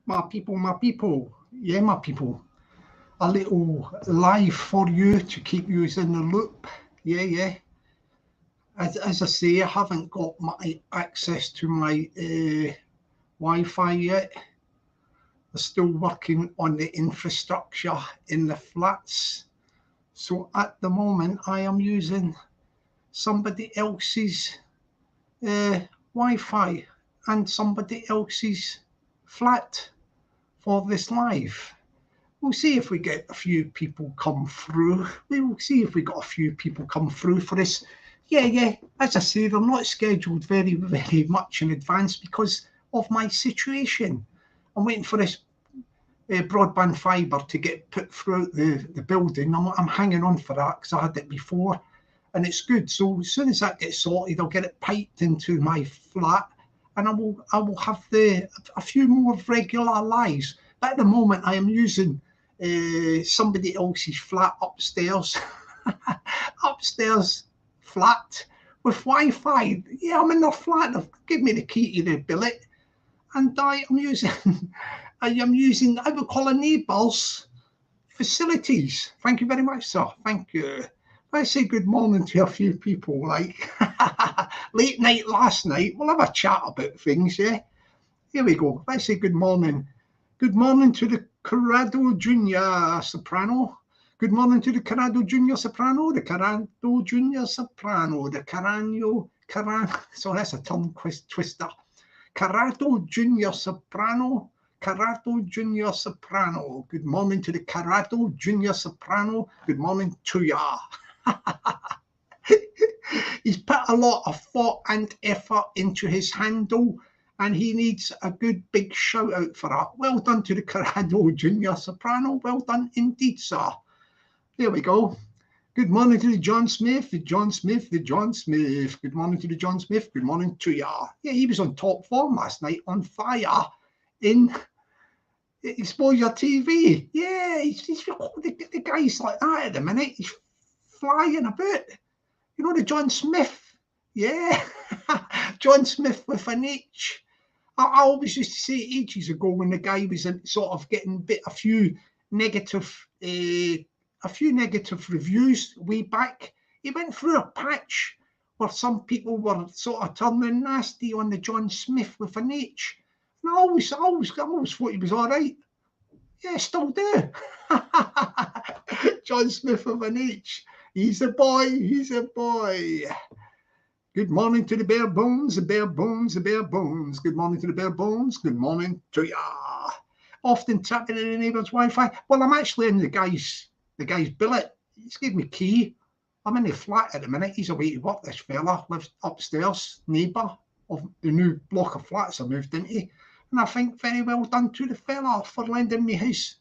my people, yeah, my people. A little live for you to keep you in the loop. Yeah, yeah. As I say, I haven't got my access to my Wi-Fi yet. They're still working on the infrastructure in the flats. So at the moment, I am using somebody else's uh, Wi-Fi and somebody else's flat for this live. We'll see if we get a few people come through. We will see if we got a few people come through for this. Yeah, yeah. As I say, they're not scheduled very much in advance because of my situation. I'm waiting for this broadband fibre to get put throughout the building. I'm hanging on for that because I had it before and it's good. So as soon as that gets sorted, I'll get it piped into my flat and I will have a few more regular lives. But at the moment, I am using somebody else's flat upstairs, upstairs flat with Wi-Fi. Yeah, I'm in their flat. They've given me the key to the billet, and I am using, I would call a neighbour's facilities. Thank you very much, sir. Thank you. I say good morning to a few people, like late night last night. We'll have a chat about things, yeah. Here we go. Let's say good morning. Good morning to the Corrado Junior Soprano. Good morning to the Corrado Junior Soprano, the Corrado Junior Soprano, the so that's a tongue twister. Corrado Junior Soprano, Corrado Junior Soprano. Good morning to the Corrado Junior Soprano. Good morning to ya. He's put a lot of thought and effort into his handle, and he needs a good big shout out for that. Well done to the Corrado Junior Soprano. Well done indeed, sir. There we go. Good morning to the John Smith, the John Smith, the John Smith. Good morning to the John Smith. Good morning to ya. Yeah, he was on top form last night, on fire in Exposure TV. Yeah, the guy's like that at the minute. He's flying about. You know the John Smith? Yeah, John Smith with an H. I always used to say ages ago when the guy was sort of getting a few negative reviews way back. He went through a patch where some people were sort of turning nasty on the John Smith with an H. And I always thought he was all right. Yeah, still do. John Smith with an H. He's a boy. He's a boy. Good morning to the bare bones, the bare bones, the bare bones. Good morning to the bare bones. Good morning to ya. Often tapping in the neighbour's Wi-Fi. Well, I'm actually in the guy's billet. He's given me a key. I'm in the flat at the minute. He's away to work. This fella lives upstairs, neighbour of the new block of flats I moved into. And I think very well done to the fella for lending me his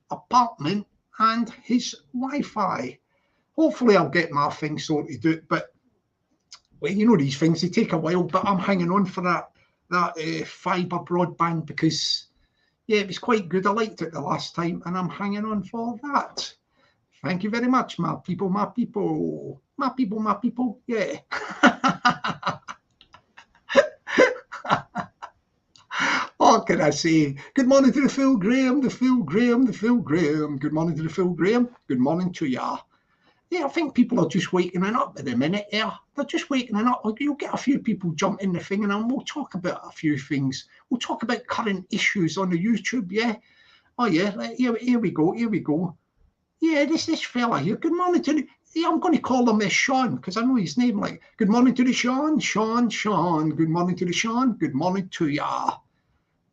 apartment and his Wi-Fi. Hopefully I'll get my thing sorted out, but well, you know these things, they take a while, but I'm hanging on for that fibre broadband because, yeah, it was quite good. I liked it the last time, and I'm hanging on for that. Thank you very much, my people, my people. My people, my people, yeah. What can I say? Good morning to the Phil Graham, the Phil Graham, the Phil Graham. Good morning to the Phil Graham. Good morning to ya. Yeah, I think people are just waking up at the minute. Yeah, they're just waking up. You'll get a few people jump in the thing, and we'll talk about a few things. We'll talk about current issues on the YouTube. Yeah. Oh yeah. Here we go. Here we go. Yeah, this fella here. Good morning to the. Yeah, I'm going to call him Sean because I know his name. Like, good morning to the Sean. Good morning to the Sean. Good morning to ya.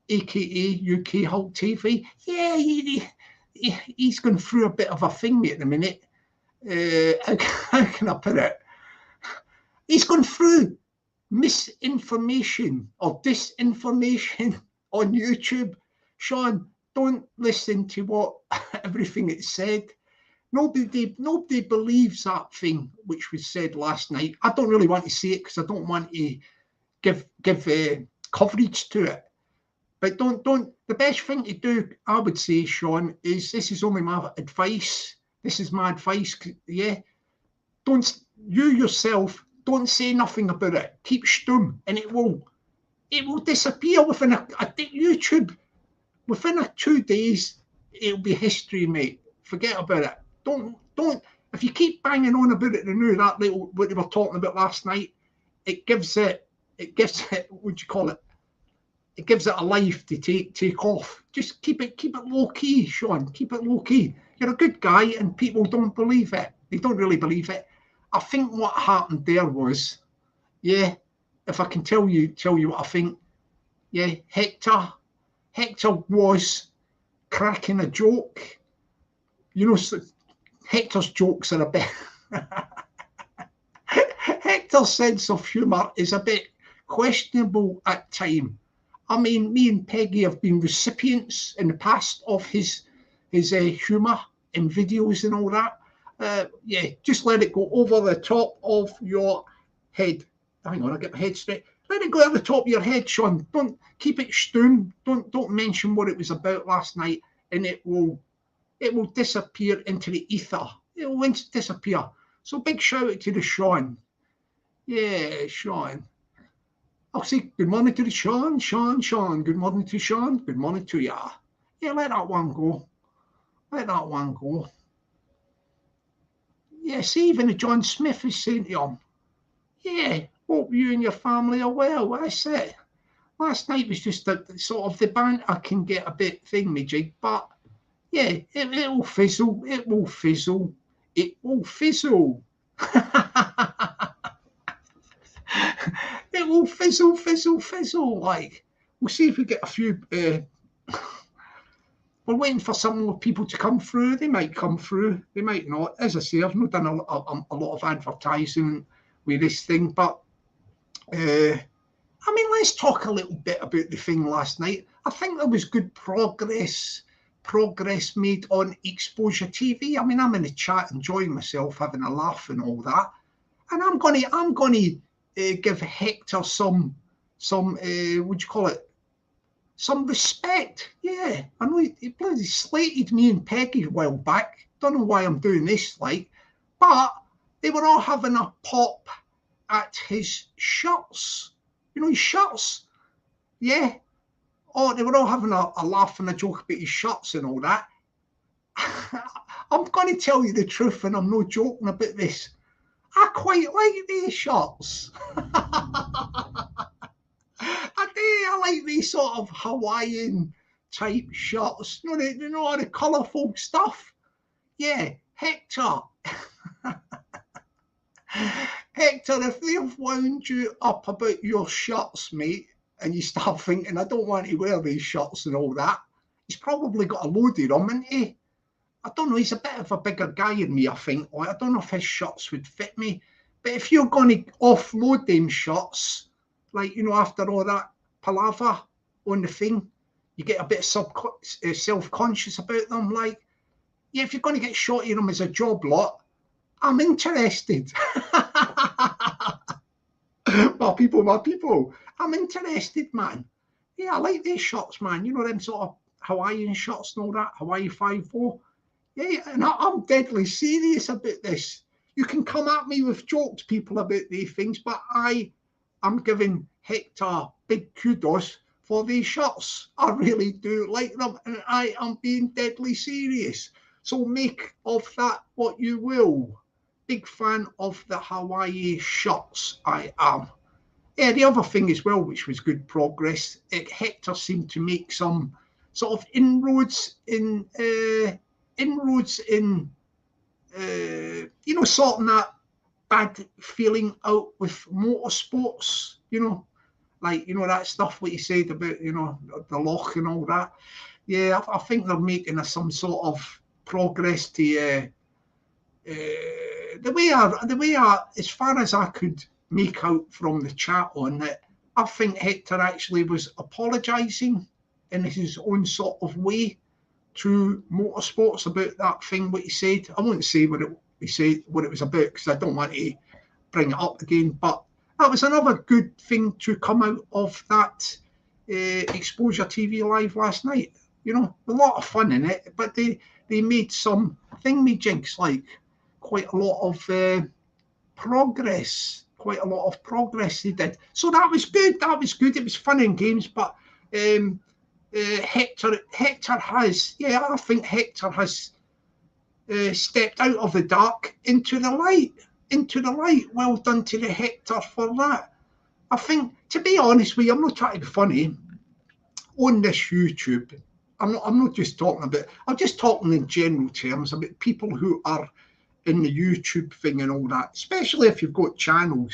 AKA UK Hulk TV. Yeah, he's going through a bit of a thing at the minute. How can I put it? He's gone through misinformation or disinformation on YouTube. Sean, don't listen to what everything it said. Nobody believes that thing which was said last night. I don't really want to say it because I don't want to give coverage to it. But don't. The best thing to do, I would say, Sean, is this is only my advice. This is my advice, yeah. You yourself, don't say nothing about it. Keep stum, and it will disappear within a YouTube within 2 days, it'll be history, mate. Forget about it. Don't. If you keep banging on about it, that little what they were talking about last night, it gives it. What do you call it? It gives it a life to take off. Just keep it low key, Sean. Keep it low key. You're a good guy, and people don't believe it. They don't really believe it. I think what happened there was, yeah, if I can tell you what I think, yeah, Hector was cracking a joke. You know, Hector's jokes are a bit. Hector's sense of humour is a bit questionable at times. I mean, me and Peggy have been recipients in the past of his humour in videos and all that. Yeah, just let it go over the top of your head. Hang on, I get my head straight. Let it go over the top of your head, Sean. Don't keep it stone. Don't mention what it was about last night, and it will disappear into the ether. It will disappear. So big shout out to the Sean. Yeah, Sean. I'll say good morning to the Sean. Good morning to Sean. Good morning to ya. Yeah, let that one go. Yeah, see, even the John Smith is saying to him, yeah, hope you and your family are well. That's it. Last night was just a sort of the banter can get a bit thingamajig, but yeah, it will fizzle. It will fizzle. It will fizzle. It will fizzle. Like, we'll see if we get a few. We're waiting for some more people to come through. They might come through. They might not. As I say, I've not done a lot of advertising with this thing, but I mean, let's talk a little bit about the thing last night. I think there was good progress made on Exposure TV. I mean, I'm in the chat enjoying myself, having a laugh and all that. And I'm gonna give Hector some what do you call it? Some respect. Yeah, I know he bloody slated me and Peggy a while back. Don't know why I'm doing this, like, but they were all having a pop at his shirts. You know, his shirts. Yeah. Oh, they were all having a laugh and a joke about his shirts and all that. I'm going to tell you the truth, and I'm not joking about this. I quite like these shirts. I like these sort of Hawaiian type shirts. You know all the colourful stuff. Yeah, Hector. Hector, if they've wound you up about your shirts, mate, and you start thinking, I don't want to wear these shirts and all that, he's probably got a load of them, hasn't he? I don't know, he's a bit of a bigger guy than me, I think. I don't know if his shirts would fit me. But if you're going to offload them shirts, like, you know, after all that palaver on the thing, you get a bit self-conscious about them. Like, yeah, if you're going to get shot in them as a job lot, I'm interested. my people, I'm interested, man. Yeah, I like these shirts, man. You know, them sort of Hawaiian shirts and all that, Hawaii 5-4. Yeah, and I'm deadly serious about this. You can come at me with jokes, people, about these things, but I'm giving Hector big kudos for these shirts. I really do like them, and I am being deadly serious. So make of that what you will. Big fan of the Hawaii shirts, I am. Yeah, the other thing as well, which was good progress, Hector seemed to make some sort of inroads in you know, sorting that bad feeling out with motorsports, you know, like, you know, that stuff what you said about, you know, the loch and all that. Yeah, I think they're making some sort of progress to the way I, as far as I could make out from the chat on it, I think Hector actually was apologising in his own sort of way to motorsports about that thing what he said. I won't say what he said, what it was about, because I don't want to bring it up again, but that was another good thing to come out of that Exposure TV Live last night. You know, a lot of fun in it, but they made some thingamajigs, like quite a lot of progress they did. So that was good. It was fun and games, but Hector has, yeah, I think Hector has stepped out of the dark into the light. Well done to the Hector for that. I think, to be honest with you, I'm not trying to be funny. On this YouTube, I'm not just talking about, I'm just talking in general terms about people who are in the YouTube thing and all that, especially if you've got a channel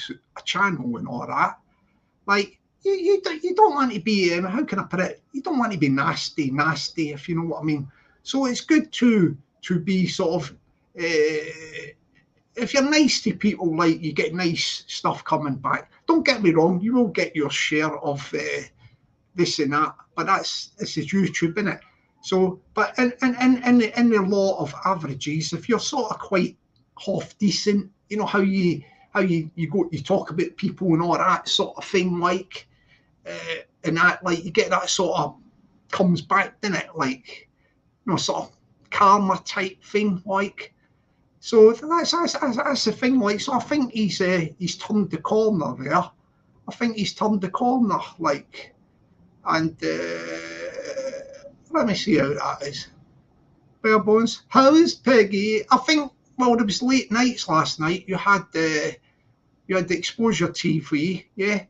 and all that. Like, you don't want to be, how can I put it? You don't want to be nasty, if you know what I mean. So it's good to be sort of, if you're nice to people, like, you get nice stuff coming back. Don't get me wrong, you will get your share of this and that, but this is YouTube, isn't it? So, but in the law of averages, if you're sort of quite half decent, you know how you talk about people and all that sort of thing, like, and that, like, you get that sort of comes back, doesn't it? Like, you know, sort of karma type thing, like. So that's the thing, like. So I think he's turned the corner there. I think he's turned the corner, like. And let me see how that is. Bare bones. How's Peggy? I think, well, there was late nights last night. You had the exposure TV, yeah,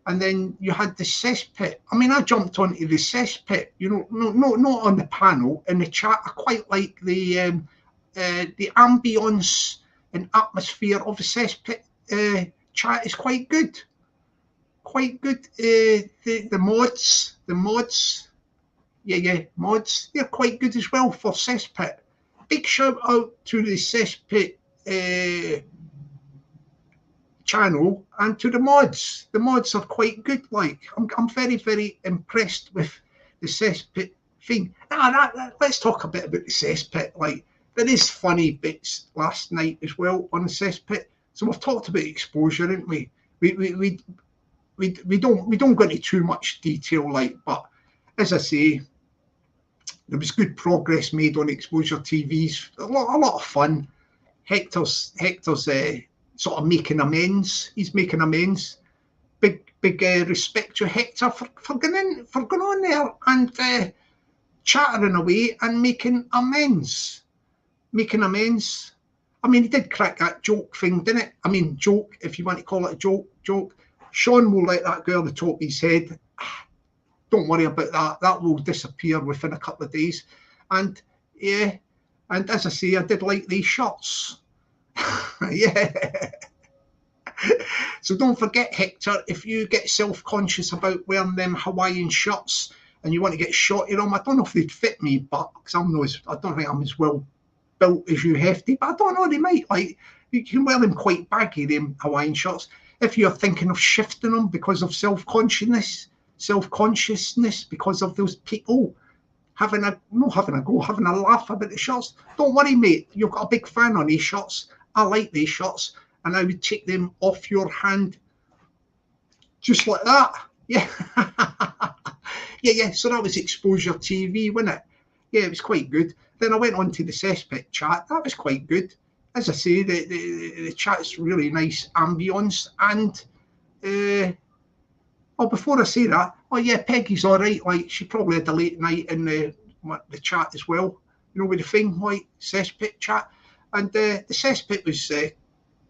and then you had the cesspit. I mean, I jumped onto the cesspit, you know, not on the panel, in the chat. I quite like the ambience and atmosphere of the cesspit chat is quite good. The mods, mods, they're quite good as well for cesspit. Big shout out to the cesspit channel and to the mods. The mods are quite good. Like, I'm very, very impressed with the cesspit thing. Let's talk a bit about the cesspit. Like, there is funny bits last night as well on the cesspit. So we've talked about exposure, haven't we? We don't go into too much detail, like, but as I say, there was good progress made on exposure TVs. A lot of fun. Hector's sort of making amends. He's making amends. Big respect to Hector for going on there and chattering away and making amends. I mean, he did crack that joke thing, didn't it? I mean, joke, if you want to call it a joke. Sean will let that go on the top of his head. Don't worry about that. That will disappear within a couple of days. And yeah, and as I say, I did like these shirts. Yeah. So don't forget, Hector, if you get self-conscious about wearing them Hawaiian shirts and you want to get shot in them, I don't know if they'd fit me, but because I don't think I'm as well built as you, Hefty, but I don't know, they might. Like, you can wear them quite baggy, them Hawaiian shirts, if you're thinking of shifting them because of self-consciousness because of those people having a laugh about the shirts. Don't worry, mate, you've got a big fan on these shirts. I like these shirts, and I would take them off your hand just like that. Yeah. Yeah. So that was Exposure TV, wasn't it? Yeah, it was quite good. Then I went on to the cesspit chat. That was quite good. As I say, the chat's really nice ambience. And before I say that, yeah, Peggy's all right. Like, she probably had a late night in the chat as well. You know, with the thing, like cesspit chat. And the cesspit was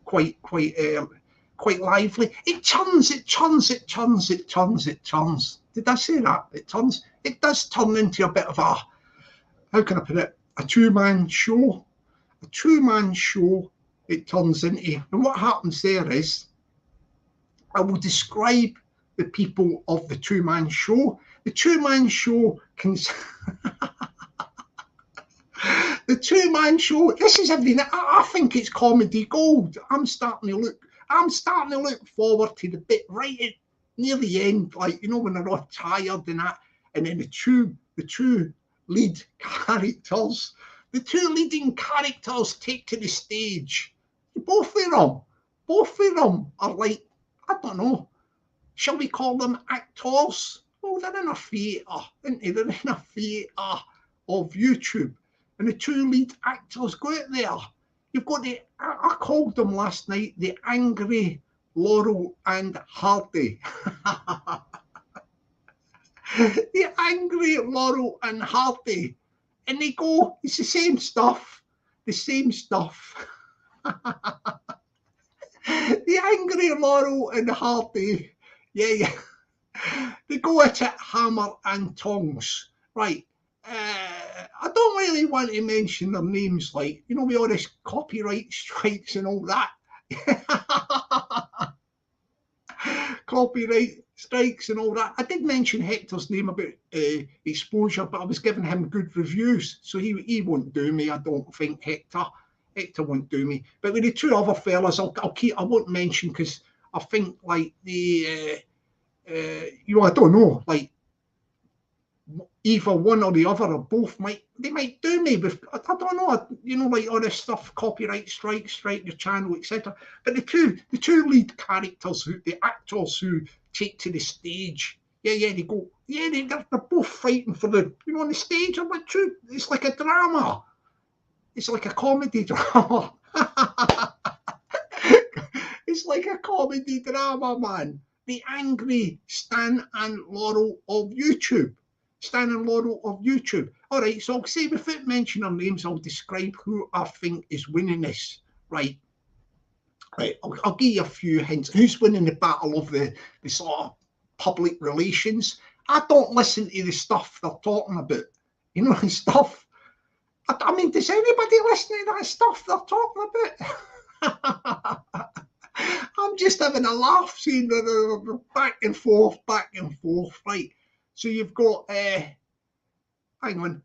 quite lively. It turns. Did I say that? It turns. It does turn into a bit of a, how can I put it, a two-man show. A two-man show it turns into. And what happens there is, I will describe the people of the two-man show. The two-man show can... The two-man show, this is everything. I think it's comedy gold. I'm starting to look forward to the bit right at near the end, like, you know, when they're all tired and that, and then the two lead characters, the two leading characters take to the stage. Both of them are like, I don't know, shall we call them actors? Oh, they're in a theatre, aren't they? They're in a theatre of YouTube. And the two lead actors go out there. You've got I called them last night the Angry Laurel and Hardy. The angry Laurel and Hardy. And they go, it's the same stuff. The same stuff. The angry Laurel and Hardy. Yeah. They go at it hammer and tongs. Right. I don't really want to mention their names, like, you know, with all this copyright strikes and all that. Copyright strikes and all that. I did mention Hector's name about exposure, but I was giving him good reviews, so he won't do me. I don't think Hector won't do me. But with the two other fellas, I won't mention, because I think like the I don't know, like either one or the other or both might do me with, I don't know, you know, like all this stuff, copyright strike your channel, etc. But the two lead characters, the actors who take to the stage, they go, they're both fighting for the, you know, on the stage. I'm like, true, it's like a drama, it's like a comedy drama. It's like a comedy drama, man. The angry Stan and Laurel of YouTube. Stan and Laurel of YouTube. All right, so I'll say, without mentioning their names, I'll describe who I think is winning this. Right. I'll give you a few hints. Who's winning the battle of the sort of public relations? I don't listen to the stuff they're talking about. You know, the stuff. I mean, does anybody listen to that stuff they're talking about? I'm just having a laugh, seeing the back and forth, right? So you've got, hang on,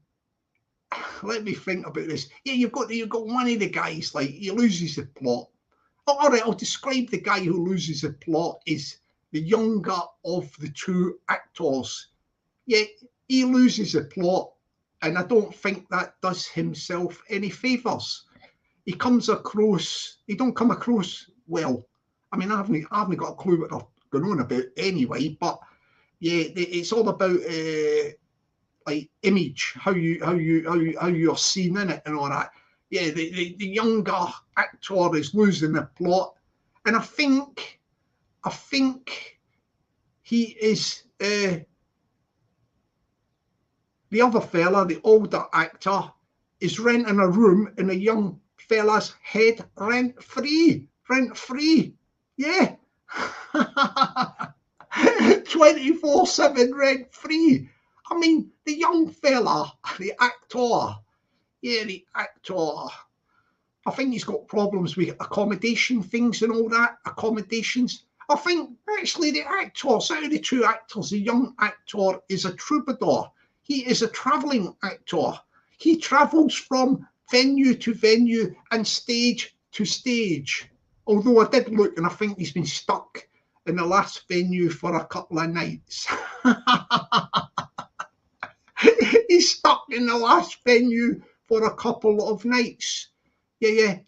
let me think about this. Yeah, you've got one of the guys, like, he loses the plot. Oh, all right, I'll describe the guy who loses the plot is the younger of the two actors. Yeah, he loses the plot, and I don't think that does himself any favours. He don't come across well. I mean, I haven't got a clue what they're going on about anyway, but yeah, it's all about like image, how you're seen in it and all that. Yeah, the younger actor is losing the plot, and I think he is the other fella, the older actor, is renting a room in a young fella's head rent free. Yeah. 24/7 rent free. I mean, the young fella, the actor, I think he's got problems with accommodation things and all that, accommodations. I think actually the actors, out of the two actors, the young actor is a troubadour. He is a travelling actor. He travels from venue to venue and stage to stage. Although I did look, and I think he's been stuck in the last venue for a couple of nights. He's stuck in the last venue for a couple of nights. Yeah.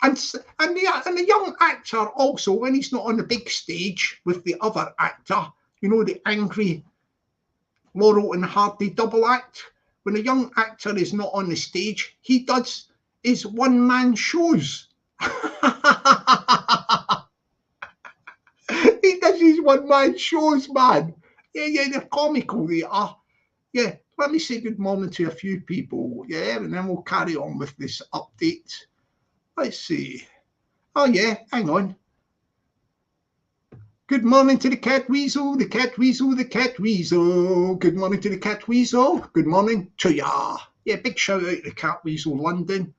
And the young actor also, when he's not on the big stage with the other actor, you know, the angry Laurel and Hardy double act, when a young actor is not on the stage, he does his one-man shows. He does his one-man shows, man. Yeah, they're comical, they are. Yeah, let me say good morning to a few people, yeah, and then we'll carry on with this update. Let's see. Oh, yeah, hang on. Good morning to the cat weasel, the cat weasel, the cat weasel. Good morning to the cat weasel. Good morning to ya. Yeah, big shout out to the cat weasel London.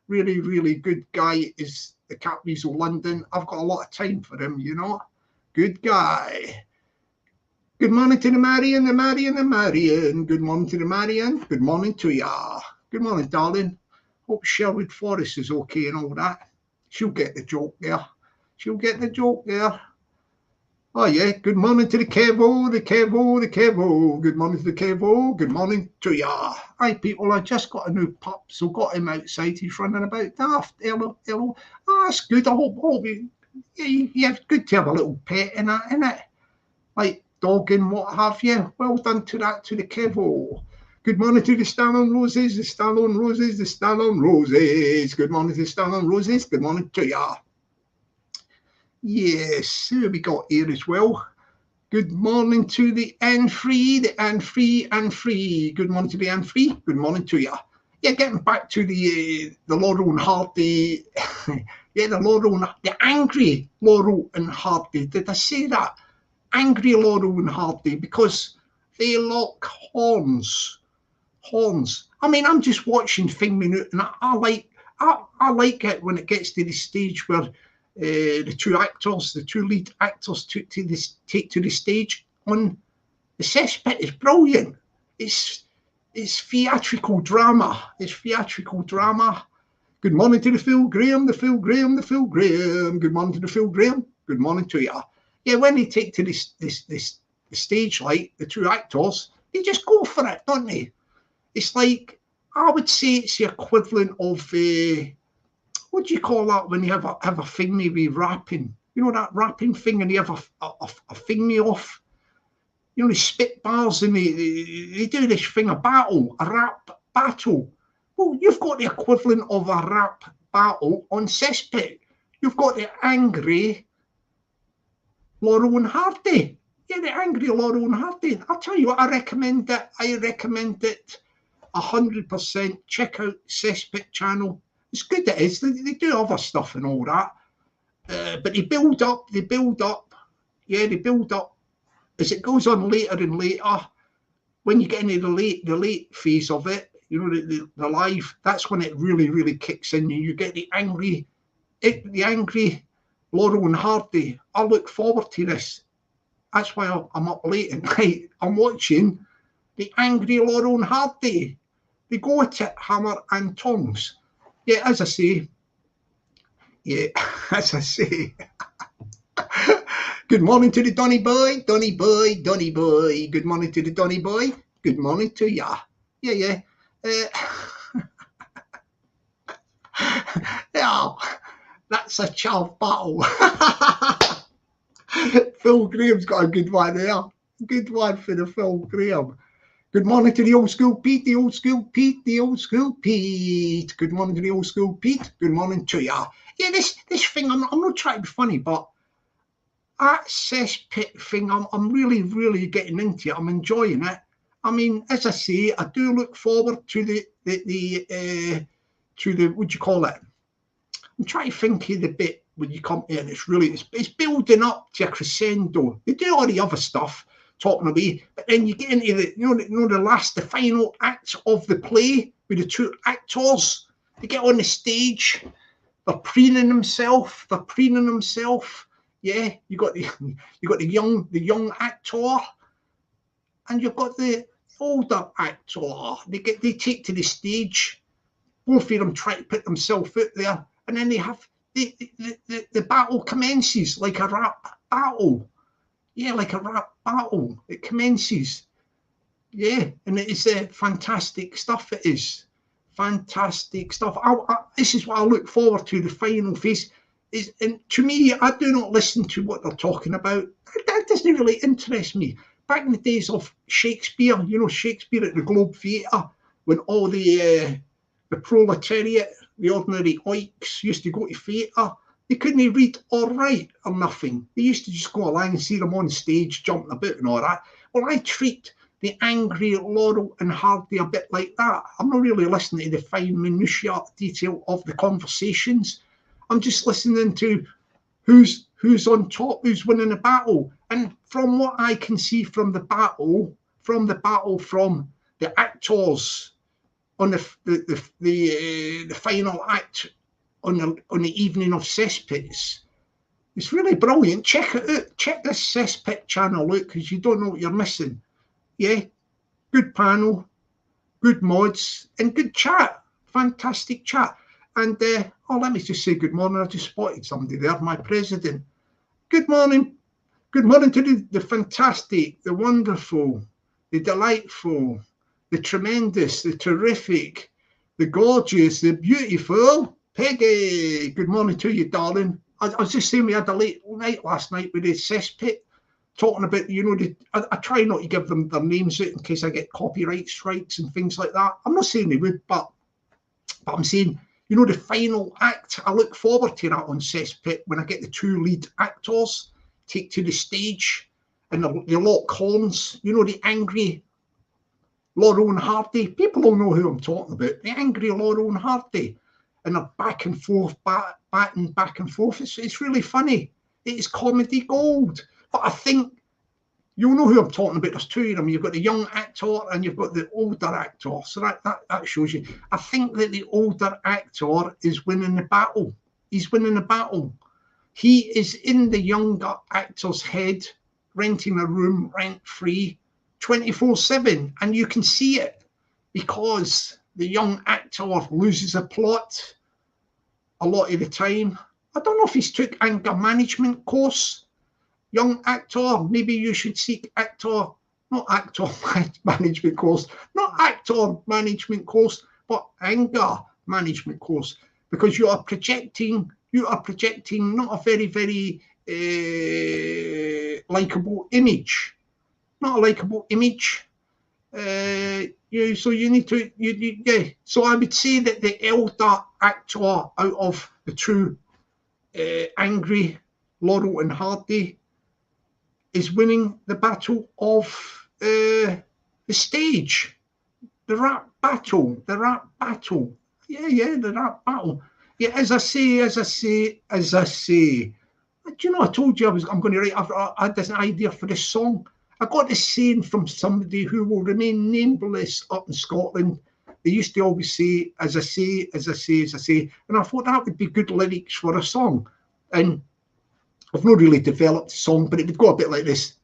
Really, really good guy is the cat weasel London. I've got a lot of time for him, you know. Good guy. Good morning to the Marion, the Marion, the Marion. Good morning to the Marion. Good morning to ya. Good morning, darling. Hope Sherwood Forest is okay and all that. She'll get the joke there. Oh, yeah. Good morning to the Kevo, the Kevo, the Kevo. Good morning to the Kevo. Good morning to ya. Hi, people. I just got a new pup, so got him outside. He's running about daft. Hello. Oh, that's good. I hope you have good to have a little pet in that, innit? Like dog and what have you. Well done to the Kevo. Good morning to the Stallone Roses, the Stallone Roses, the Stallone Roses. Good morning to the Stallone Roses. Good morning to ya. Yes, who have we got here as well? Good morning to the N3, the N3. Good morning to the N3. Good morning to you. Yeah, getting back to the Laurel and Hardy. Yeah, the angry Laurel and Hardy. Did I say that? Angry Laurel and Hardy, because they lock horns. I mean, I'm just watching Thing Minute, and I like it when it gets to the stage where the two lead actors take to the stage on the cesspit. Is brilliant. It's theatrical drama. Good morning to the Phil Graham. Good morning to the Phil Graham. Good morning to you. Yeah, when they take to the stage, like the two actors, they just go for it, don't they? It's like, I would say it's the equivalent of what do you call that when you have a thingy with rapping? You know, that rapping thing, and you have a thingy off. You know, they spit bars and they do this thing, a rap battle. Well, you've got the equivalent of a rap battle on cesspit. You've got the angry Laurel and Hardy. Yeah, the angry Laurel and Hardy. I'll tell you what, I recommend it 100%. Check out cesspit channel. It's good, it is. They do other stuff and all that, but they build up. Yeah, they build up as it goes on later and later. When you get into the late phase of it, you know, the live, that's when it really kicks in. You get the angry Laurel and Hardy. I look forward to this. That's why I'm up late at night. I'm watching the angry Laurel and Hardy. They go at it hammer and tongs. Yeah, as I say. Good morning to the Donny boy. Good morning to the Donny boy. Good morning to ya. Yeah. Yeah, that's a chav battle. Phil Graham's got a good one there. Good one for the Phil Graham. Good morning to the old school Pete. Good morning to the old school Pete. Good morning to ya. Yeah, this thing, I'm not trying to be funny, but that cesspit thing, I'm really getting into it. I'm enjoying it. I mean, as I say, I do look forward to the what do you call it? I'm trying to think of the bit when you come in. It's building up to a crescendo. They do all the other stuff, talking away, but then you get into the final act of the play with the two actors. They get on the stage. They're preening themselves. Yeah, you got the young actor, and you've got the older actor. They take to the stage. Both of them try to put themselves out there, and then they have the battle commences like a rap battle. Yeah, like a rap battle. It commences. Yeah, and it is fantastic stuff. It is fantastic stuff. This is what I look forward to. The final phase is, and to me, I do not listen to what they're talking about. That doesn't really interest me. Back in the days of Shakespeare, you know, Shakespeare at the Globe Theatre, when all the proletariat, the ordinary oiks, used to go to theatre. They couldn't read or write or nothing. They used to just go along and see them on stage jumping about and all that. Well, I treat the angry Laurel and Hardy a bit like that. I'm not really listening to the fine minutiae detail of the conversations. I'm just listening to who's on top, who's winning the battle. And from what I can see from the battle from the actors on the final act on the evening of cesspits, it's really brilliant. Check it out. Check this cesspit channel out, because you don't know what you're missing. Yeah, good panel, good mods, and good chat. Fantastic chat. And let me just say good morning. I just spotted somebody there, my president. Good morning. Good morning to the fantastic, the wonderful, the delightful, the tremendous, the terrific, the gorgeous, the beautiful Peggy. Good morning to you, darling. I was just saying we had a late night last night with the cesspit, talking about, you know, I try not to give them their names out in case I get copyright strikes and things like that. I'm not saying they would, but I'm saying, you know, the final act, I look forward to that on cesspit when I get the two lead actors take to the stage and they lock horns. You know, the angry Laurel and Hardy. People all know who I'm talking about. The angry Laurel and Hardy. And they're back and forth, batting back and forth. It's really funny. It's comedy gold. But I think you'll know who I'm talking about. There's two of them. You've got the young actor and you've got the older actor. So that shows you. I think that the older actor is winning the battle. He's winning the battle. He is in the younger actor's head, renting a room rent-free 24/7. And you can see it because the young actor loses a plot a lot of the time. I don't know if he's took anger management course. Young actor, maybe you should seek not actor management course, but anger management course, because you are projecting not a very, very likable image, not a likable image. So you need to, yeah. So I would say that the elder actor out of the two, angry Laurel and Hardy, is winning the battle of the stage, the rap battle. Yeah, the rap battle. Yeah, as I say. Do you know, I told you I'm going to write. I had this idea for this song. I got this saying from somebody who will remain nameless up in Scotland. They used to always say, as I say. And I thought that would be good lyrics for a song. And I've not really developed the song, but it would go a bit like this.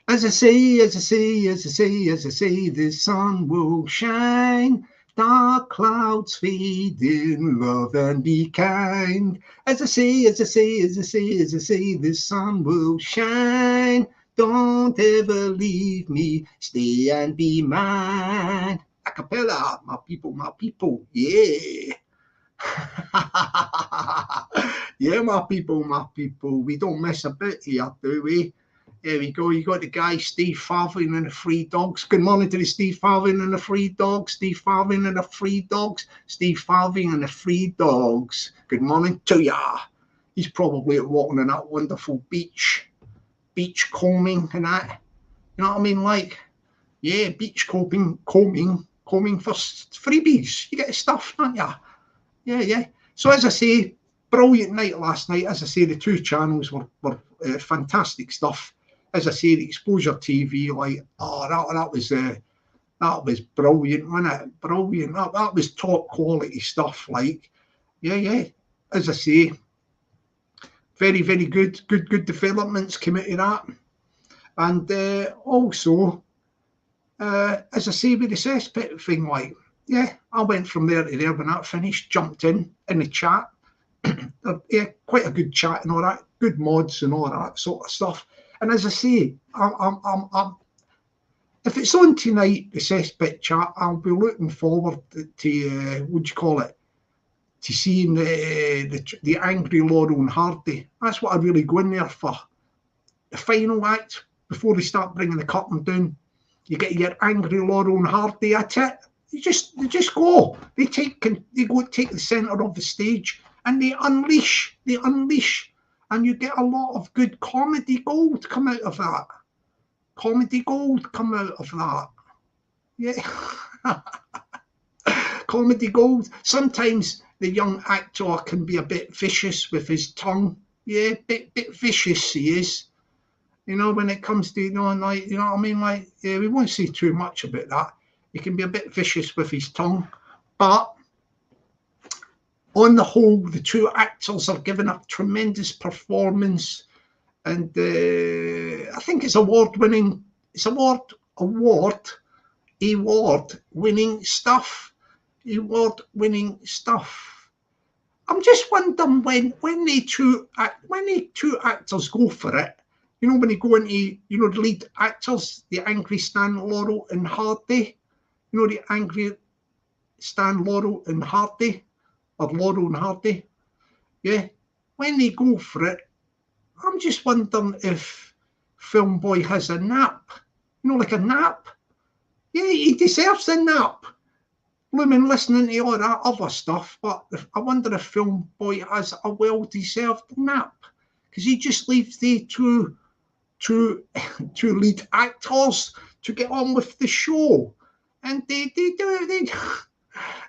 As I say, the sun will shine. Dark clouds fade in, love and be kind. As I say, the sun will shine. Don't ever leave me, stay and be mine. A cappella, my people, yeah. Yeah, my people, we don't mess about here, do we? There we go. You got the guy Steve Farthing and the Three Dogs. Good morning to the Steve Farthing and the Three Dogs. Steve Farthing and the Three Dogs. Good morning to ya. He's probably walking on that wonderful beach combing and that. You know what I mean? Like, yeah, beach combing for freebies. You get stuff, don't ya? Yeah. So as I say, brilliant night last night. As I say, the two channels were fantastic stuff. As I say, the Exposure TV, like, that was brilliant, wasn't it? Brilliant. That was top quality stuff. Like, yeah. As I say, very, very good developments came out of that. And also, as I say, with the cesspit thing, like, yeah, I went from there to there when that finished, jumped in the chat. Yeah, quite a good chat and all that, good mods and all that sort of stuff. And as I say, I'm if it's on tonight, the cesspit chat, I'll be looking forward to to seeing the angry Laurel and Hardy. That's what I really go in there for. The final act, before they start bringing the curtain down, you get your angry Laurel and Hardy. That's it. They just go. They go take the centre of the stage and they unleash, and you get a lot of good comedy gold come out of that. Yeah. Comedy gold. Sometimes the young actor can be a bit vicious with his tongue. Yeah, bit vicious he is. You know, when it comes to, like, you know what I mean? Like, yeah, we won't say too much about that. He can be a bit vicious with his tongue. But on the whole, the two actors are giving a tremendous performance. And I think it's award-winning. It's award-winning stuff. I'm just wondering when the two actors go for it. You know, when they go into, the lead actors, the angry Stan Laurel and Hardy. You know, the angry Stan Laurel and Hardy, or Laurel and Hardy. Yeah, when they go for it, I'm just wondering if Film Boy has a nap. You know, like a nap. Yeah, he deserves a nap. Blooming listening to all that other stuff, but I wonder if Film Boy has a well-deserved nap, because he just leaves the two two lead actors to get on with the show, and they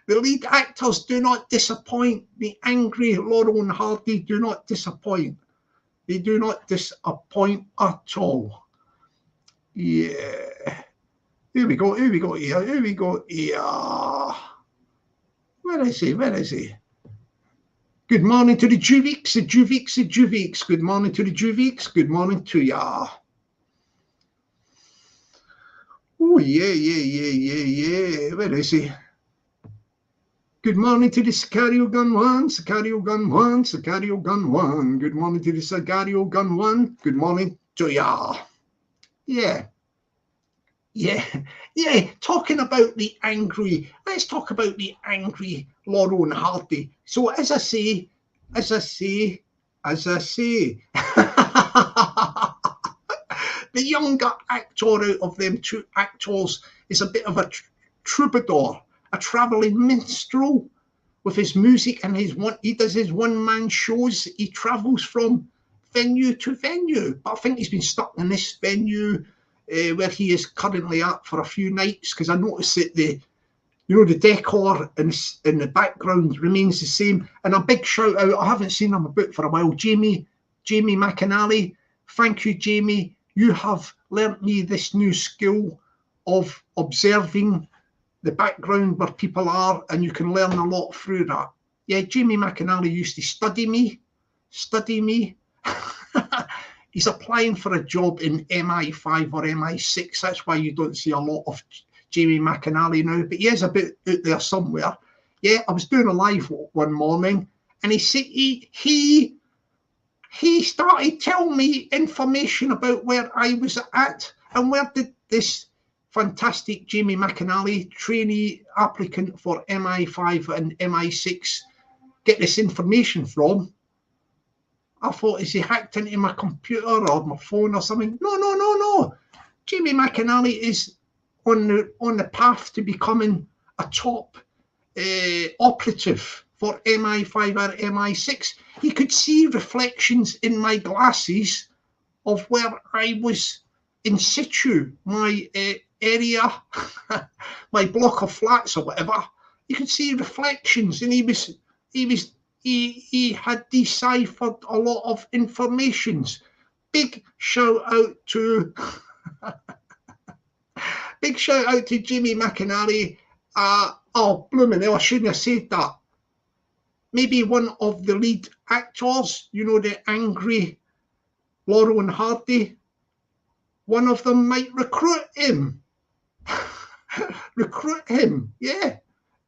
the lead actors do not disappoint. The angry Laurel and Hardy do not disappoint. They do not disappoint at all. Yeah. Here we go here. Where is he? Good morning to the Juviks. Good morning to the Juviks. Good morning to ya. Oh, yeah. Where is he? Good morning to the Sicario Gun 1. Good morning to the Sicario Gun 1. Good morning to ya. Yeah. Talking about the angry, let's talk about the angry Laurel and Hardy. So as I say, the younger actor out of them two actors is a bit of a troubadour, a travelling minstrel with his music, and he does his one-man shows. He travels from venue to venue, but I think he's been stuck in this venue where he is currently at for a few nights, because I noticed that the decor in the background remains the same. And a big shout out, I haven't seen him about for a while, Jamie McAnally. Thank you, Jamie. You have learnt me this new skill of observing the background where people are, and you can learn a lot through that. Yeah, Jamie McAnally used to study me. He's applying for a job in MI5 or MI6. That's why you don't see a lot of Jamie McAnally now, but he is a bit out there somewhere. Yeah, I was doing a live one morning, and he started telling me information about where I was at, and where did this fantastic Jamie McAnally, trainee applicant for MI5 and MI6, get this information from? I thought, is he hacked into my computer or my phone or something? No. Jamie McAnally is on the path to becoming a top operative for MI5 or MI6. He could see reflections in my glasses of where I was in situ, my area, my block of flats or whatever. You could see reflections, and he had deciphered a lot of informations. Big shout out to Jamie McAnally. Blooming hell, I shouldn't have said that. Maybe one of the lead actors, the angry Laurel and Hardy, one of them might recruit him. Yeah.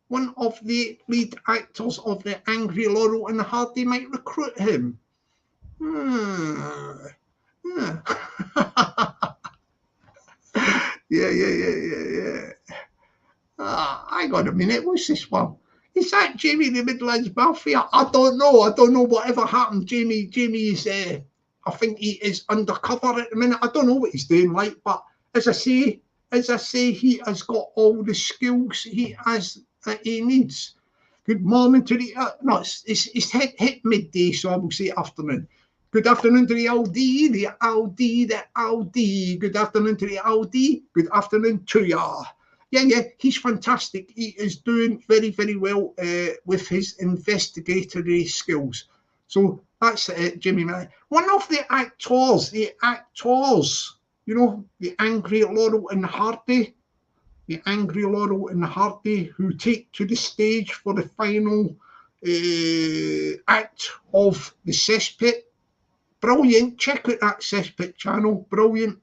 One of the lead actors of the angry Laurel and Hardy might recruit him. Yeah. Hang on a minute, what's this one? Is that Jamie the Midlands Mafia? I don't know whatever happened. Jamie is, I think he is undercover at the minute. I don't know what he's doing, but as I say, he has got all the skills that he needs. Good morning to the it's hit midday, so I will say afternoon. Good afternoon to the Aldi. Good afternoon to the Aldi. Good afternoon to ya. Yeah, he's fantastic. He is doing very, very well with his investigatory skills. So that's Jimmy. One of the actors, the angry Laurel and Hardy. The angry Laurel and Hardy, who take to the stage for the final act of the cesspit. Brilliant. Check out that cesspit channel. Brilliant.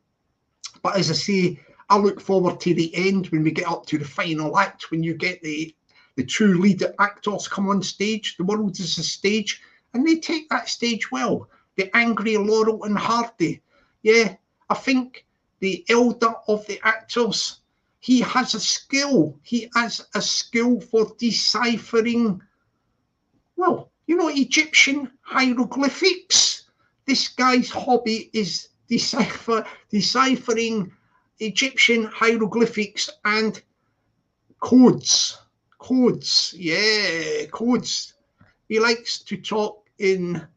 But as I say, I look forward to the end when we get up to the final act, when you get the two lead actors come on stage. The world is a stage, and they take that stage well. The angry Laurel and Hardy. Yeah, I think the elder of the actors, he has a skill. He has a skill for deciphering, Egyptian hieroglyphics. This guy's hobby is deciphering Egyptian hieroglyphics and codes. Codes. He likes to talk in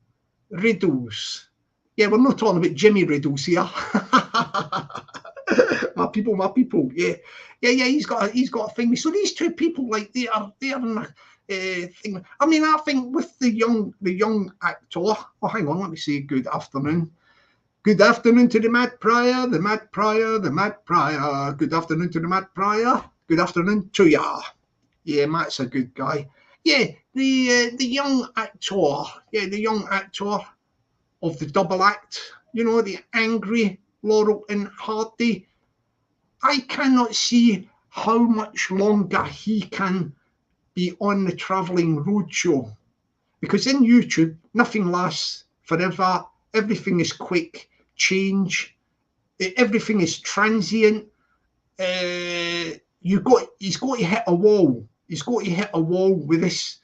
riddles. Yeah, we're not talking about Jimmy Riddles here. my people. Yeah. He's got a thing. So these two people, like they are in a thing. I mean, I think with the young actor. Oh, hang on, let me say good afternoon. Good afternoon to the Mad Prior, the Mad Prior, the Mad Prior. Good afternoon to the Mad Prior. Good afternoon to ya. Yeah, Matt's a good guy. Yeah, the young actor. Yeah, the young actor of the double act. You know, the angry Laurel and Hardy. I cannot see how much longer he can be on the travelling roadshow, because in YouTube nothing lasts forever. Everything is quick change. Everything is transient. He's got to hit a wall. He's got to hit a wall with this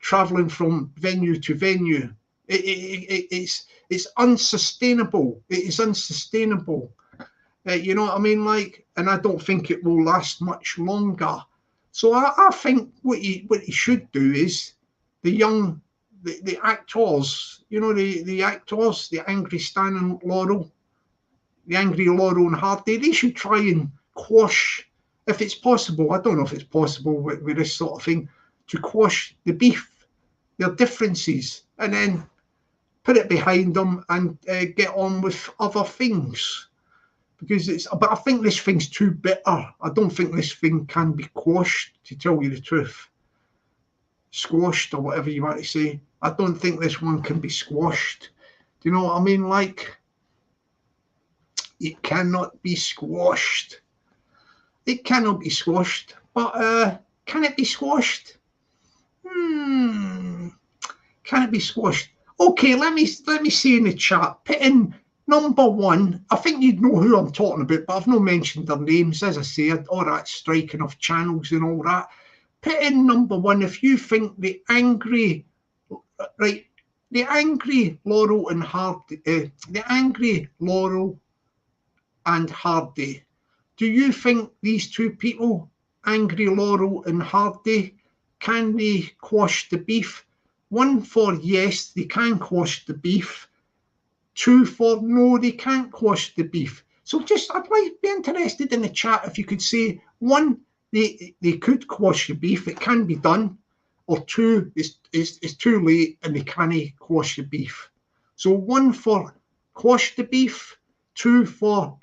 travelling from venue to venue. It's unsustainable. It is unsustainable. You know what I mean? Like, and I don't think it will last much longer. So I think what he should do is the actors, you know, the actors, the angry Stan and Laurel, the angry Laurel and Hardy, they should try and quash, if it's possible. I don't know if it's possible with this sort of thing, to quash the beef, their differences, and then put it behind them and get on with other things. Because but I think this thing's too bitter. I don't think this thing can be quashed, to tell you the truth. Squashed, or whatever you want to say. I don't think this one can be squashed. Do you know what I mean? Like, it cannot be squashed. It cannot be squashed. But can it be squashed? Can it be squashed? Okay, let me see in the chat. Put in number one. I think you'd know who I'm talking about, but I've not mentioned their names. As I said, all that striking of channels and all that. Put in number one if you think the angry Laurel and Hardy, the angry Laurel and Hardy. Do you think these two people, angry Laurel and Hardy, can they quash the beef? One for yes, they can quash the beef. Two for no, they can't quash the beef. So I'd like be interested in the chat if you could say one, they could quash the beef, it can be done, or two, it's too late and they can't quash the beef. So one for quash the beef, two for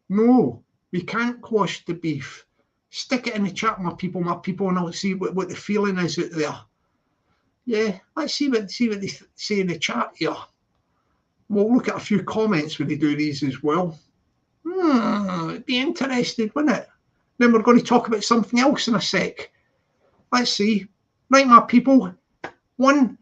no, we can't quash the beef. Stick it in the chat, my people, and I'll see what the feeling is out there. Yeah, let's see what they say in the chat here. We'll look at a few comments when they do these as well. It'd be interesting, wouldn't it? Then we're going to talk about something else in a sec. Let's see. Right, my people. One,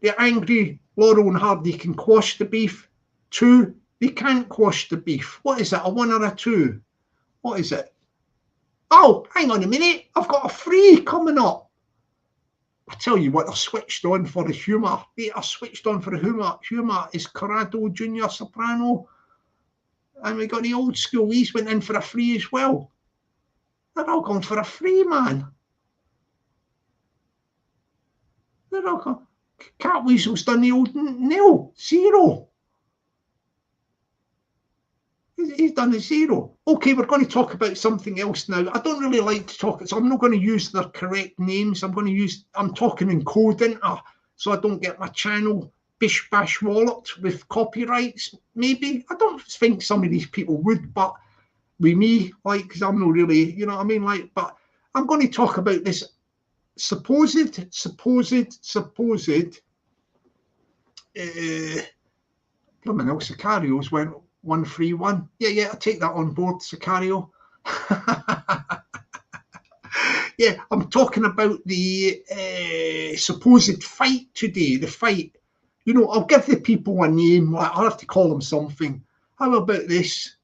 the angry Laurel and Hardy can quash the beef. Two, they can't quash the beef. What is it, a one or a two? What is it? Oh, hang on a minute. I've got a three coming up. I tell you what, they're switched on for the humour. They are switched on for the humour. Humour is Corrado Junior Soprano. And we got the old school. He's went in for a free as well. They're all going for a free, man. They're all going. Catweasel's done the old nil, zero. He's done a zero. Okay, we're going to talk about something else now. I don't really like to talk, so I'm not going to use their correct names. I'm talking in code, so I don't get my channel bish bash walloped with copyrights. Maybe. I don't think some of these people would, but with me, like, because I'm not really, you know what I mean? Like, but I'm going to talk about this supposed Blimmin' Sicarios went 1-3-1. Yeah, I take that on board, Sicario. Yeah, I'm talking about the supposed fight today, the fight. You know, I'll give the people a name. I'll have to call them something. How about this?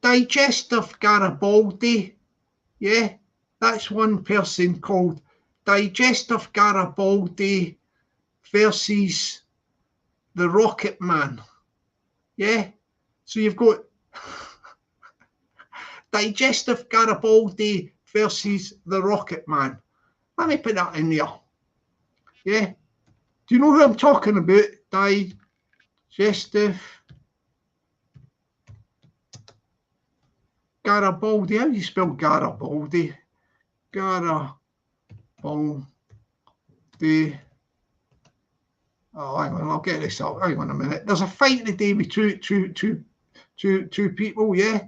Digestive Garibaldi. Yeah, that's one person called Digestive Garibaldi versus the Rocket Man. Yeah. So you've got Digestive Garibaldi versus the Rocket Man. Let me put that in there. Yeah. Do you know who I'm talking about? Digestive Garibaldi. How do you spell Garibaldi? Garibaldi. Oh, hang on, I'll get this out. Hang on a minute. There's a fight today with two people, yeah?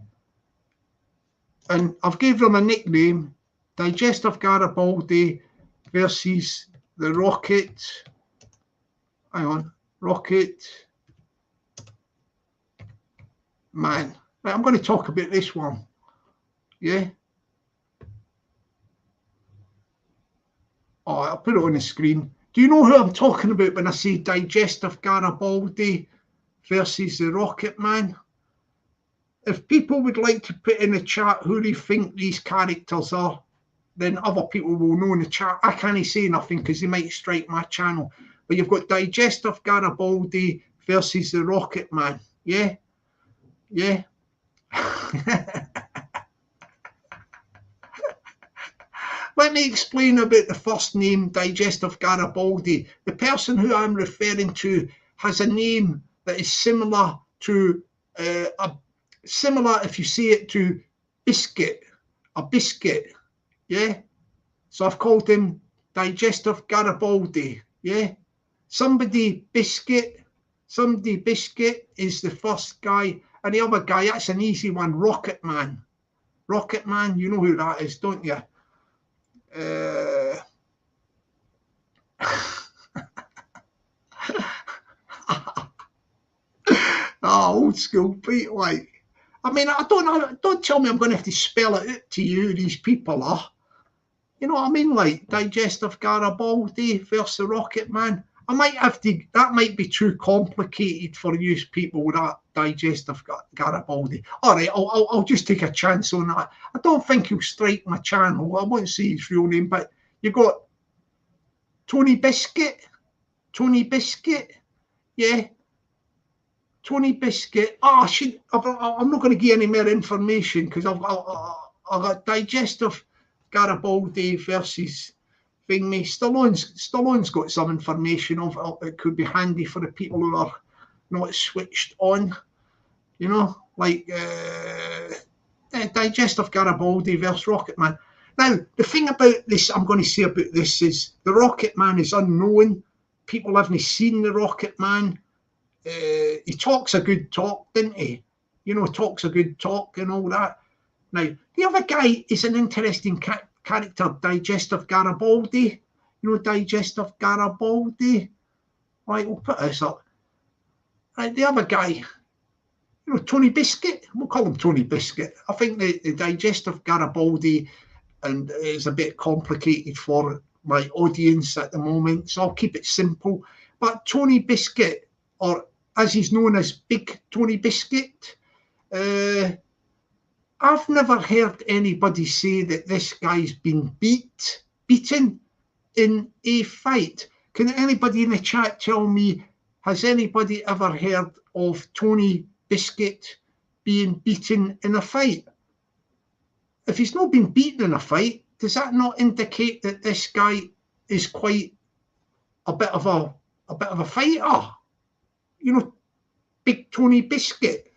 And I've gave them a nickname, Digestive Garibaldi versus the Rocket. Hang on, Rocket Man. Right, I'm going to talk about this one, yeah? Oh, I'll put it on the screen. Do you know who I'm talking about when I say Digestive Garibaldi versus the Rocket Man? If people would like to put in the chat who they think these characters are, then other people will know in the chat. I can't say nothing because they might strike my channel. But you've got Digestive Garibaldi versus the Rocket Man. Yeah? Yeah? Let me explain about the first name, Digestive Garibaldi. The person who I'm referring to has a name that is similar to, similar if you say it to biscuit, a biscuit, yeah? So I've called him Digestive Garibaldi, yeah? Somebody Biscuit is the first guy, and the other guy, that's an easy one, Rocket Man. Rocket Man, you know who that is, don't you? Old school Pete, like. I mean, don't tell me I'm going to have to spell it out to you who these people are. You know what I mean? Like Digestive Garibaldi versus the Rocket Man. I might have to, that might be too complicated for you people with that Digestive Garibaldi. All right, I'll just take a chance on that. I don't think he'll strike my channel. I won't say his real name, but you got Tony Biscuit, yeah. Tony Biscuit. Oh, I'm not going to give any more information because I've got Digestive Garibaldi versus Thingy. Stallone's got some information of it. It could be handy for the people who are not switched on. You know, like Digestive Garibaldi versus Rocket Man. Now, the thing about this, I'm going to say about this is the Rocket Man is unknown. People haven't seen the Rocket Man. He talks a good talk, didn't he? You know, talks a good talk and all that. Now, the other guy is an interesting character, Digestive Garibaldi. You know, Digestive Garibaldi. Right, we'll put this up. Right, the other guy, you know, Tony Biscuit. We'll call him Tony Biscuit. I think the Digestive Garibaldi and is a bit complicated for my audience at the moment, so I'll keep it simple. But Tony Biscuit, or as he's known as Big Tony Biscuit, I've never heard anybody say that this guy's been beaten in a fight. Can anybody in the chat tell me, has anybody ever heard of Tony Biscuit being beaten in a fight? If he's not been beaten in a fight, does that not indicate that this guy is quite a bit of a fighter? You know, Big Tony Biscuit.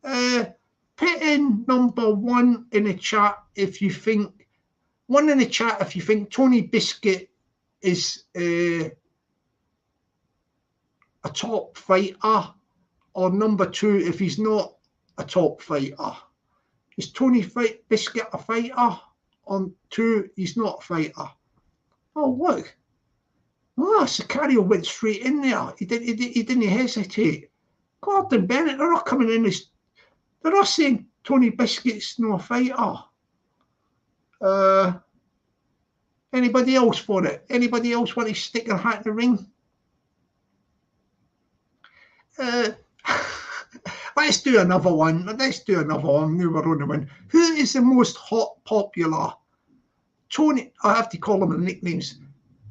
Put in number 1 in the chat if you think, 1 in the chat if you think Tony Biscuit is a top fighter, or number 2 if he's not a top fighter. Is Tony Biscuit a fighter? On 2, he's not a fighter. Oh, look. Oh, Sicario went straight in there. He didn't hesitate. Gordon Bennett, they're all coming in as, they're all saying Tony Biscuit's no fighter. Anybody else for it? Anybody else want to stick their hat in the ring? Let's do another one. Now we're on the one. Who is the most popular? Tony, I have to call them the nicknames.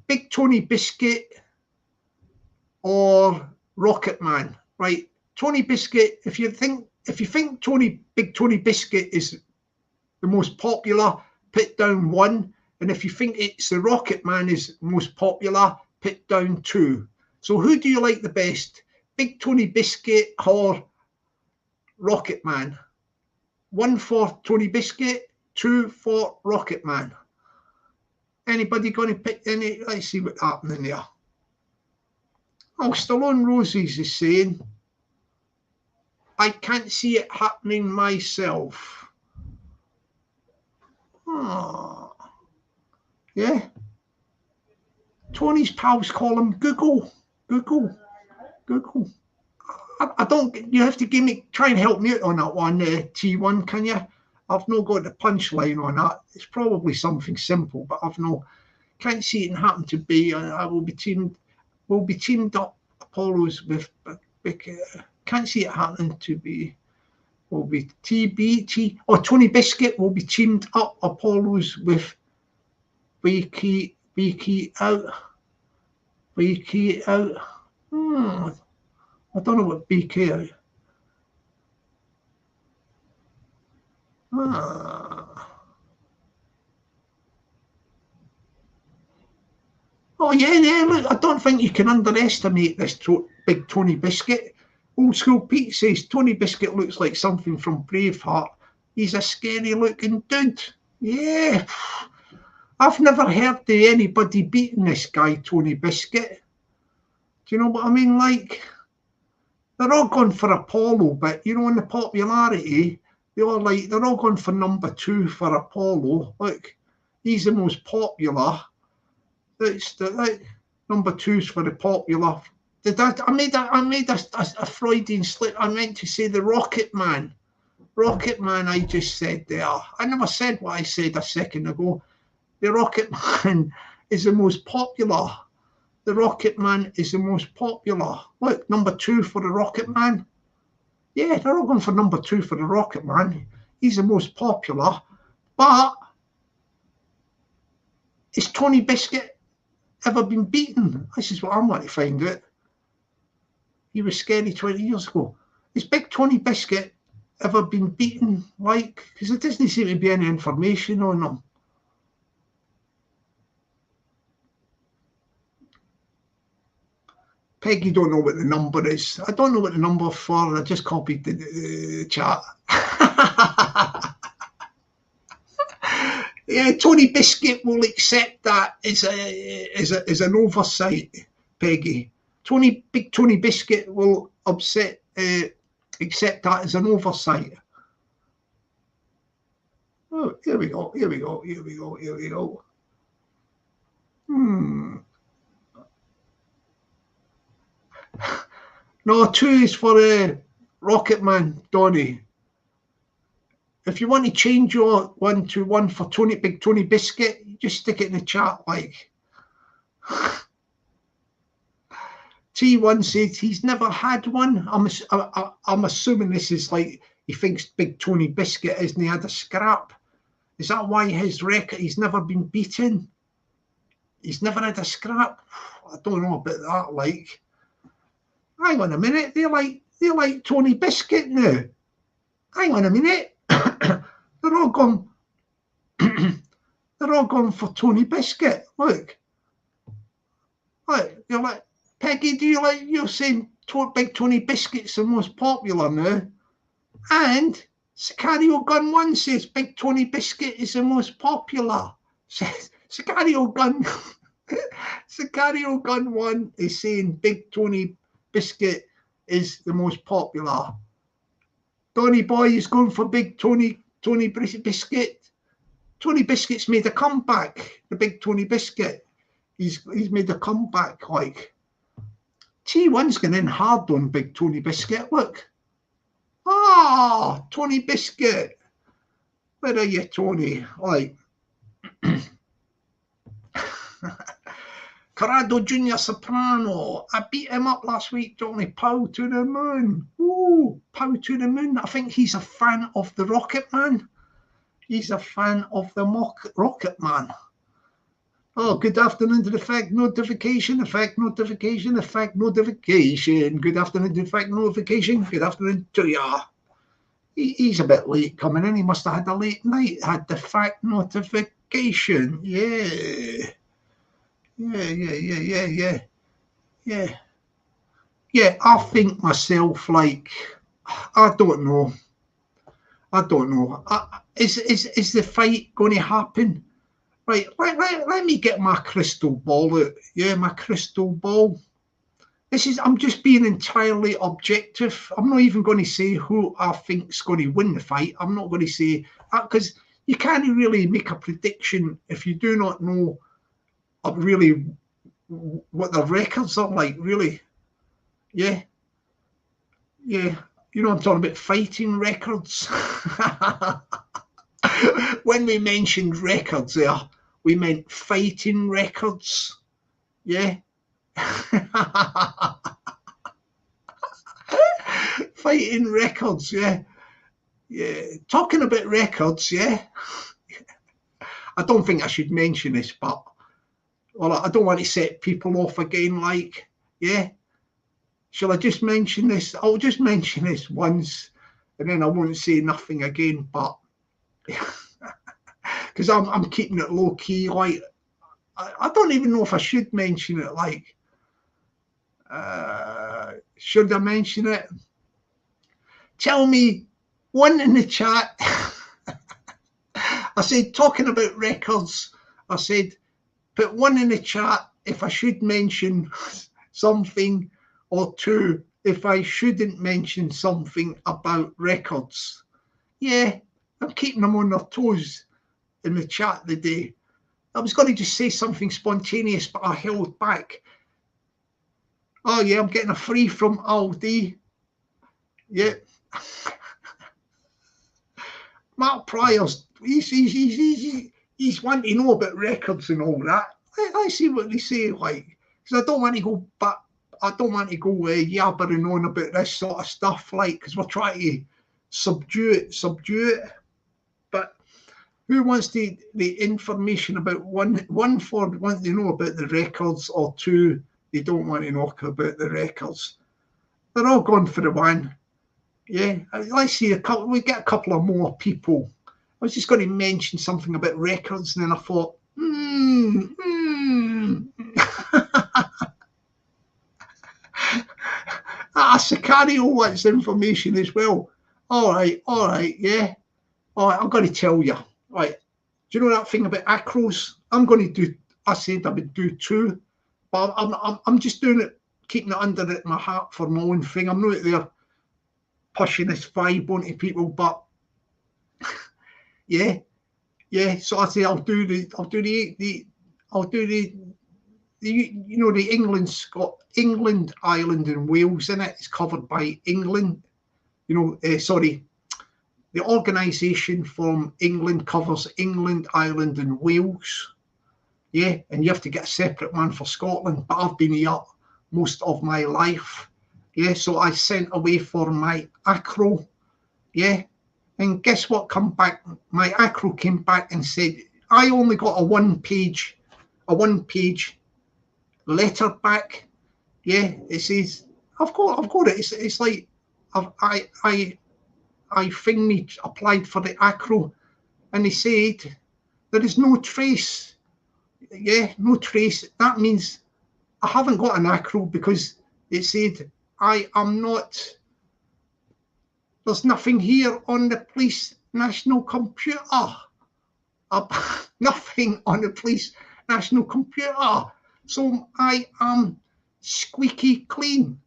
Big Tony Biscuit or Rocket Man, right? Tony Biscuit, if you think Big Tony Biscuit is the most popular, put down 1. And if you think it's the Rocket Man is most popular, put down 2. So who do you like the best? Big Tony Biscuit or Rocket Man? 1 for Tony Biscuit, 2 for Rocket Man. Anybody going to pick any? Let's see what's happening there. Oh, Stallone Roses is saying, I can't see it happening myself. Oh, yeah. Tony's pals call him Google. I don't. You have to try and help me out on that one, T1. Can you? I've not got the punchline on that. It's probably something simple, but can't see it happen to be. I will be teamed. We'll be teamed up Apollos with. Can't see it happening to be. Will be TBT or Tony Biscuit will be teamed up Apollos with BK out. BK out. I don't know what BK out. Oh yeah, look, I don't think you can underestimate this Big Tony Biscuit. Old School Pete says Tony Biscuit looks like something from Braveheart. He's a scary looking dude. Yeah. I've never heard of anybody beating this guy, Tony Biscuit. Do you know what I mean? Like, they're all going for Apollo, but you know, in the popularity, they're all going for number 2 for Apollo. Look, he's the most popular. That's number 2's for the popular. I made a Freudian slip. I meant to say the Rocket Man. Rocket Man, I just said there. I never said what I said a second ago. The Rocket Man is the most popular. The Rocket Man is the most popular. Look, number 2 for the Rocket Man. Yeah, they're all going for number 2 for the Rocket Man. He's the most popular. But is Tony Biscuit ever been beaten? This is what I want to find out. He was scary 20 years ago. Is Big Tony Biscuit ever been beaten? Like, because there doesn't seem to be any information on him. Peggy don't know what the number is. I don't know what the number for. I just copied the chat. Yeah, Tony Biscuit will accept that as an oversight, Peggy. Big Tony Biscuit will accept that as an oversight. Oh, here we go. No, 2 is for Rocket Man, Donny. If you want to change your 1 to 1 for Big Tony Biscuit, just stick it in the chat, like. T1 said he's never had one. I'm assuming this is like he thinks Big Tony Biscuit hasn't had a scrap. Is that why his record? He's never been beaten. He's never had a scrap. I don't know about that. Like, hang on a minute. They like Tony Biscuit now. Hang on a minute. They're all gone. They're all gone for Tony Biscuit. Look. You're like, Peggy, you're saying Big Tony Biscuit's the most popular now? And Sicario Gun 1 says Big Tony Biscuit is the most popular. Sicario Gun 1 is saying Big Tony Biscuit is the most popular. Donny Boy is going for Big Tony Biscuit. Tony Biscuit's made a comeback. The Big Tony Biscuit. He's made a comeback, like. T1's going in hard on Big Tony Biscuit. Look. Ah, Tony Biscuit. Where are you, Tony? Like. Corrado Jr. Soprano. I beat him up last week, Johnny. Pow to the moon. Ooh, pow to the moon. I think he's a fan of the Rocket Man. He's a fan of the Rocket Man. Oh, good afternoon to the fact notification, effect notification, effect notification. Good afternoon to the fact notification. Good afternoon to ya. He's a bit late coming in. He must have had a late night. Had the fact notification. Yeah. Yeah, I think myself, like, I don't know. Is the fight going to happen? Right, let me get my crystal ball out. Yeah, my crystal ball. I'm just being entirely objective. I'm not even going to say who I think's going to win the fight. I'm not going to say because you can't really make a prediction if you do not know really what the records are like. Really, yeah. You know, I'm talking about fighting records. When we mentioned records there, we meant fighting records. Yeah. Fighting records, yeah. Talking about records, yeah. I don't think I should mention this, but I don't want to set people off again, like, yeah. Shall I just mention this? I'll just mention this once and then I won't say nothing again, but because I'm keeping it low key, like I don't even know if I should mention it, like should I mention it? Tell me one in the chat. I said, talking about records, I said, put one in the chat if I should mention something, or two if I shouldn't mention something about records. Yeah, I'm keeping them on their toes in the chat today. I was going to just say something spontaneous, but I held back. Oh yeah, I'm getting a free from Aldi. Yeah. Mark Pryor's, he's wanting to know about records and all that. I see what they say, like, because I don't want to go back. I don't want to go yabbering on about this sort of stuff, like, because we're trying to subdue it. But who wants the information about one for wanting to know about the records, or two, they don't want to know about the records? They're all going for the one. Yeah, let's see we get a couple of more people. I was just going to mention something about records, and then I thought, Sicario wants information as well. All right, yeah. All right, I'm going to tell you. Right, do you know that thing about acros? I'm going to do. I said I would do two, but I'm just doing it, keeping it under my heart for my own thing. I'm not there pushing this vibe onto people, but yeah. So I say I'll do the you know, the England, Ireland, and Wales in it. It's covered by England. You know, sorry, the organisation from England covers England, Ireland, and Wales. Yeah, and you have to get a separate one for Scotland. But I've been here most of my life. Yeah, so I sent away for my acro. Yeah, and guess what? Come back. My acro came back and said I only got a one page letter back. Yeah, it says I've got it. It's like I think me applied for the acro, and they said there is no trace. Yeah, no trace. That means I haven't got an acro because it said I am not. There's nothing here on the police national computer. Nothing on the police national computer. So I am squeaky clean.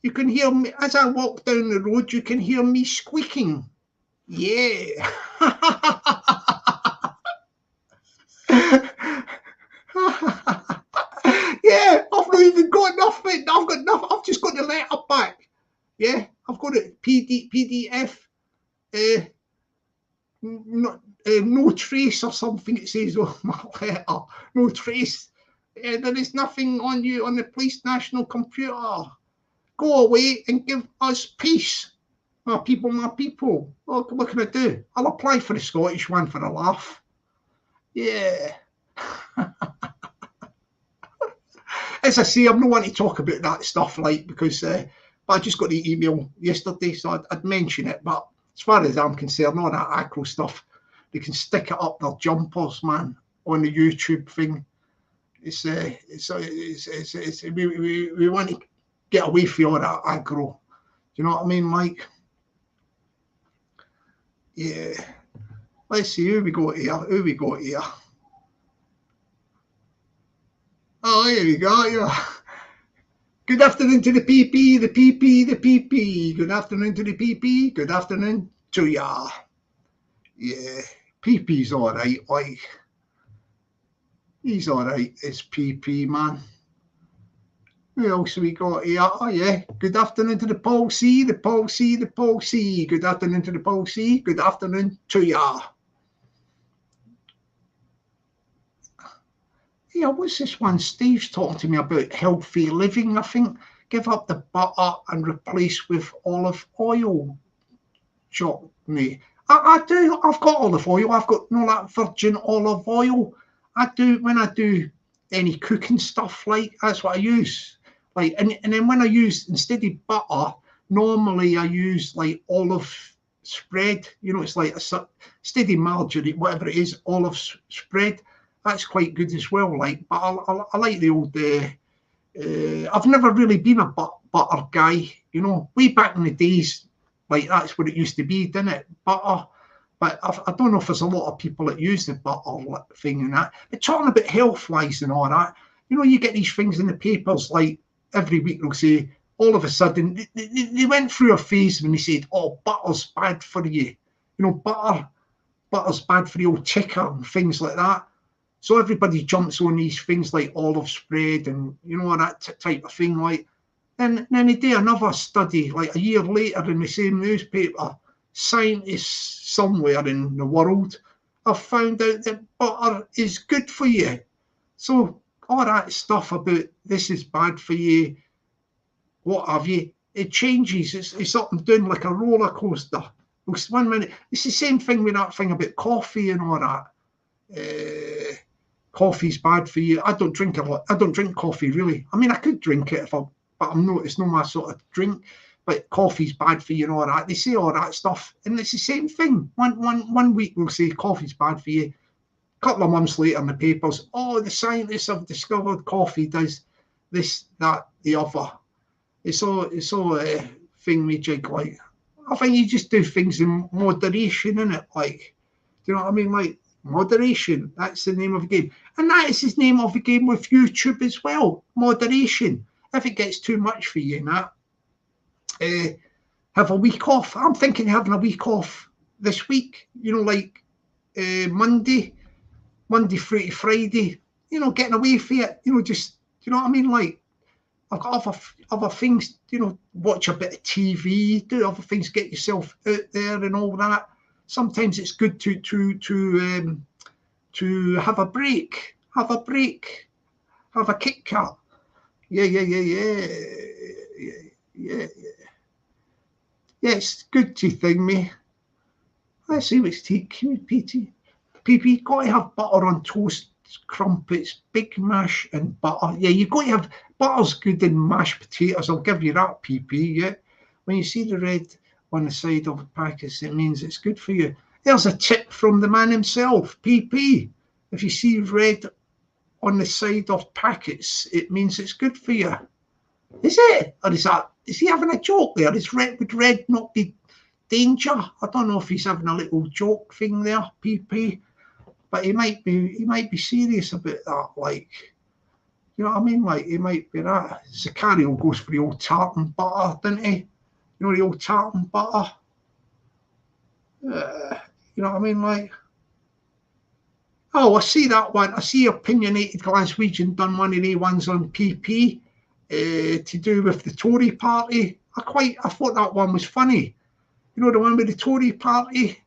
You can hear me as I walk down the road. You can hear me squeaking. Yeah. Yeah, I've not even got nothing. I've got nothing. I've just got the letter back. Yeah, I've got it. PDF. No trace or something. It says on my letter. No trace. There is nothing on you on the police national computer. Go away and give us peace. My people. What can I do? I'll apply for the Scottish one for a laugh. Yeah. as I say, I'm not wanting to talk about that stuff, like, because but I just got the email yesterday, so I'd mention it. But as far as I'm concerned, all that acro stuff, they can stick it up their jumpers, man, on the YouTube thing. We want to get away from all that aggro. Do you know what I mean, Mike? Yeah. Let's see who we got here. Oh, here we go. Yeah. Good afternoon to the PP. Good afternoon to the PP. Good afternoon to ya. Yeah, PP's all right. Like, he's all right. It's PP, man. Who else have we got here? Oh, yeah. Good afternoon to the Paul C. Good afternoon to the Paul C. Good afternoon to ya. Yeah, what's this one? Steve's talking to me about healthy living, I think. Give up the butter and replace with olive oil. Jockney. I do. I've got olive oil. I've got that virgin olive oil. I do when I do any cooking stuff, like that's what I use. Like, and then when I use, instead of butter, normally I use like olive spread. You know, it's like a steady margarine, whatever it is, olive spread. That's quite good as well. Like, but I like the old. I've never really been a butter guy. You know, way back in the days, like that's what it used to be, didn't it? Butter. But I don't know if there's a lot of people that use the butter thing and that. But talking about health-wise and all that, you know, you get these things in the papers, like every week they'll say, all of a sudden, they went through a phase when they said, oh, butter's bad for you. You know, butter's bad for the old ticker and things like that. So everybody jumps on these things like olive spread and, you know, that type of thing. Like, and then they do another study, like a year later in the same newspaper, scientists somewhere in the world have found out that butter is good for you. So all that stuff about this is bad for you, what have you, it changes. It's up and down like a roller coaster. 1 minute, it's the same thing with that thing about coffee and all that. Coffee's bad for you. I don't drink a lot. I don't drink coffee, really. I mean, I could drink it but it's not my sort of drink. But coffee's bad for you and all that. They say all that stuff, and it's the same thing. One week we'll say coffee's bad for you. A couple of months later in the papers, oh, the scientists have discovered coffee does this, that, the other. It's all a thing we jig, like. I think you just do things in moderation, innit? Like, do you know what I mean? Like, moderation, that's the name of the game. And that is the name of the game with YouTube as well. Moderation. If it gets too much for you, have a week off. I'm thinking of having a week off this week, you know, like Monday through to Friday, you know, getting away from it, you know, just, you know what I mean? Like, I've got other things, you know, watch a bit of TV, do other things, get yourself out there and all that. Sometimes it's good to have a break, have a Kit Kat. Yeah. Yeah, it's good to thing me. Let's see what's PP. PP, got to have butter on toast, crumpets, big mash and butter. Yeah, you've got to have, butter's good in mashed potatoes. I'll give you that, PP, yeah. When you see the red on the side of the packets, it means it's good for you. There's a tip from the man himself, PP. If you see red on the side of packets, it means it's good for you. Is it? Or is he having a joke there? Would red not be danger? I don't know if he's having a little joke thing there, PP. But he might be serious about that, like, you know what I mean? Like, he might be that. Sicario goes for the old tartan butter, doesn't he? You know the old tartan butter? You know what I mean? Like, oh, I see that one. I see Opinionated Glaswegian done one of the ones on PP to do with the Tory party. I thought that one was funny. You know, the one with the Tory party?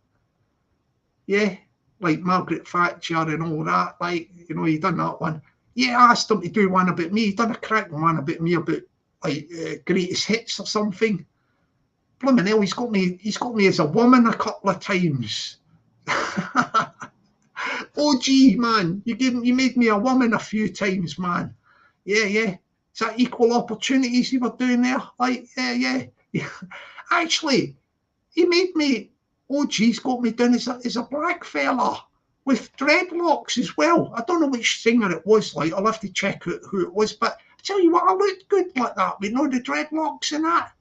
Yeah, like Margaret Thatcher and all that. Like, you know, he done that one. Yeah, I asked him to do one about me. He done a cracking one about me, about like greatest hits or something. Blimmin' hell, he's got me as a woman a couple of times. Oh gee, man, you made me a woman a few times, man. Yeah. Is that equal opportunities you were doing there? Like, yeah. Actually, he made me, oh geez, got me down as a black fella with dreadlocks as well. I don't know which singer it was, like, I'll have to check out who it was, but I tell you what, I looked good like that, with the dreadlocks and that.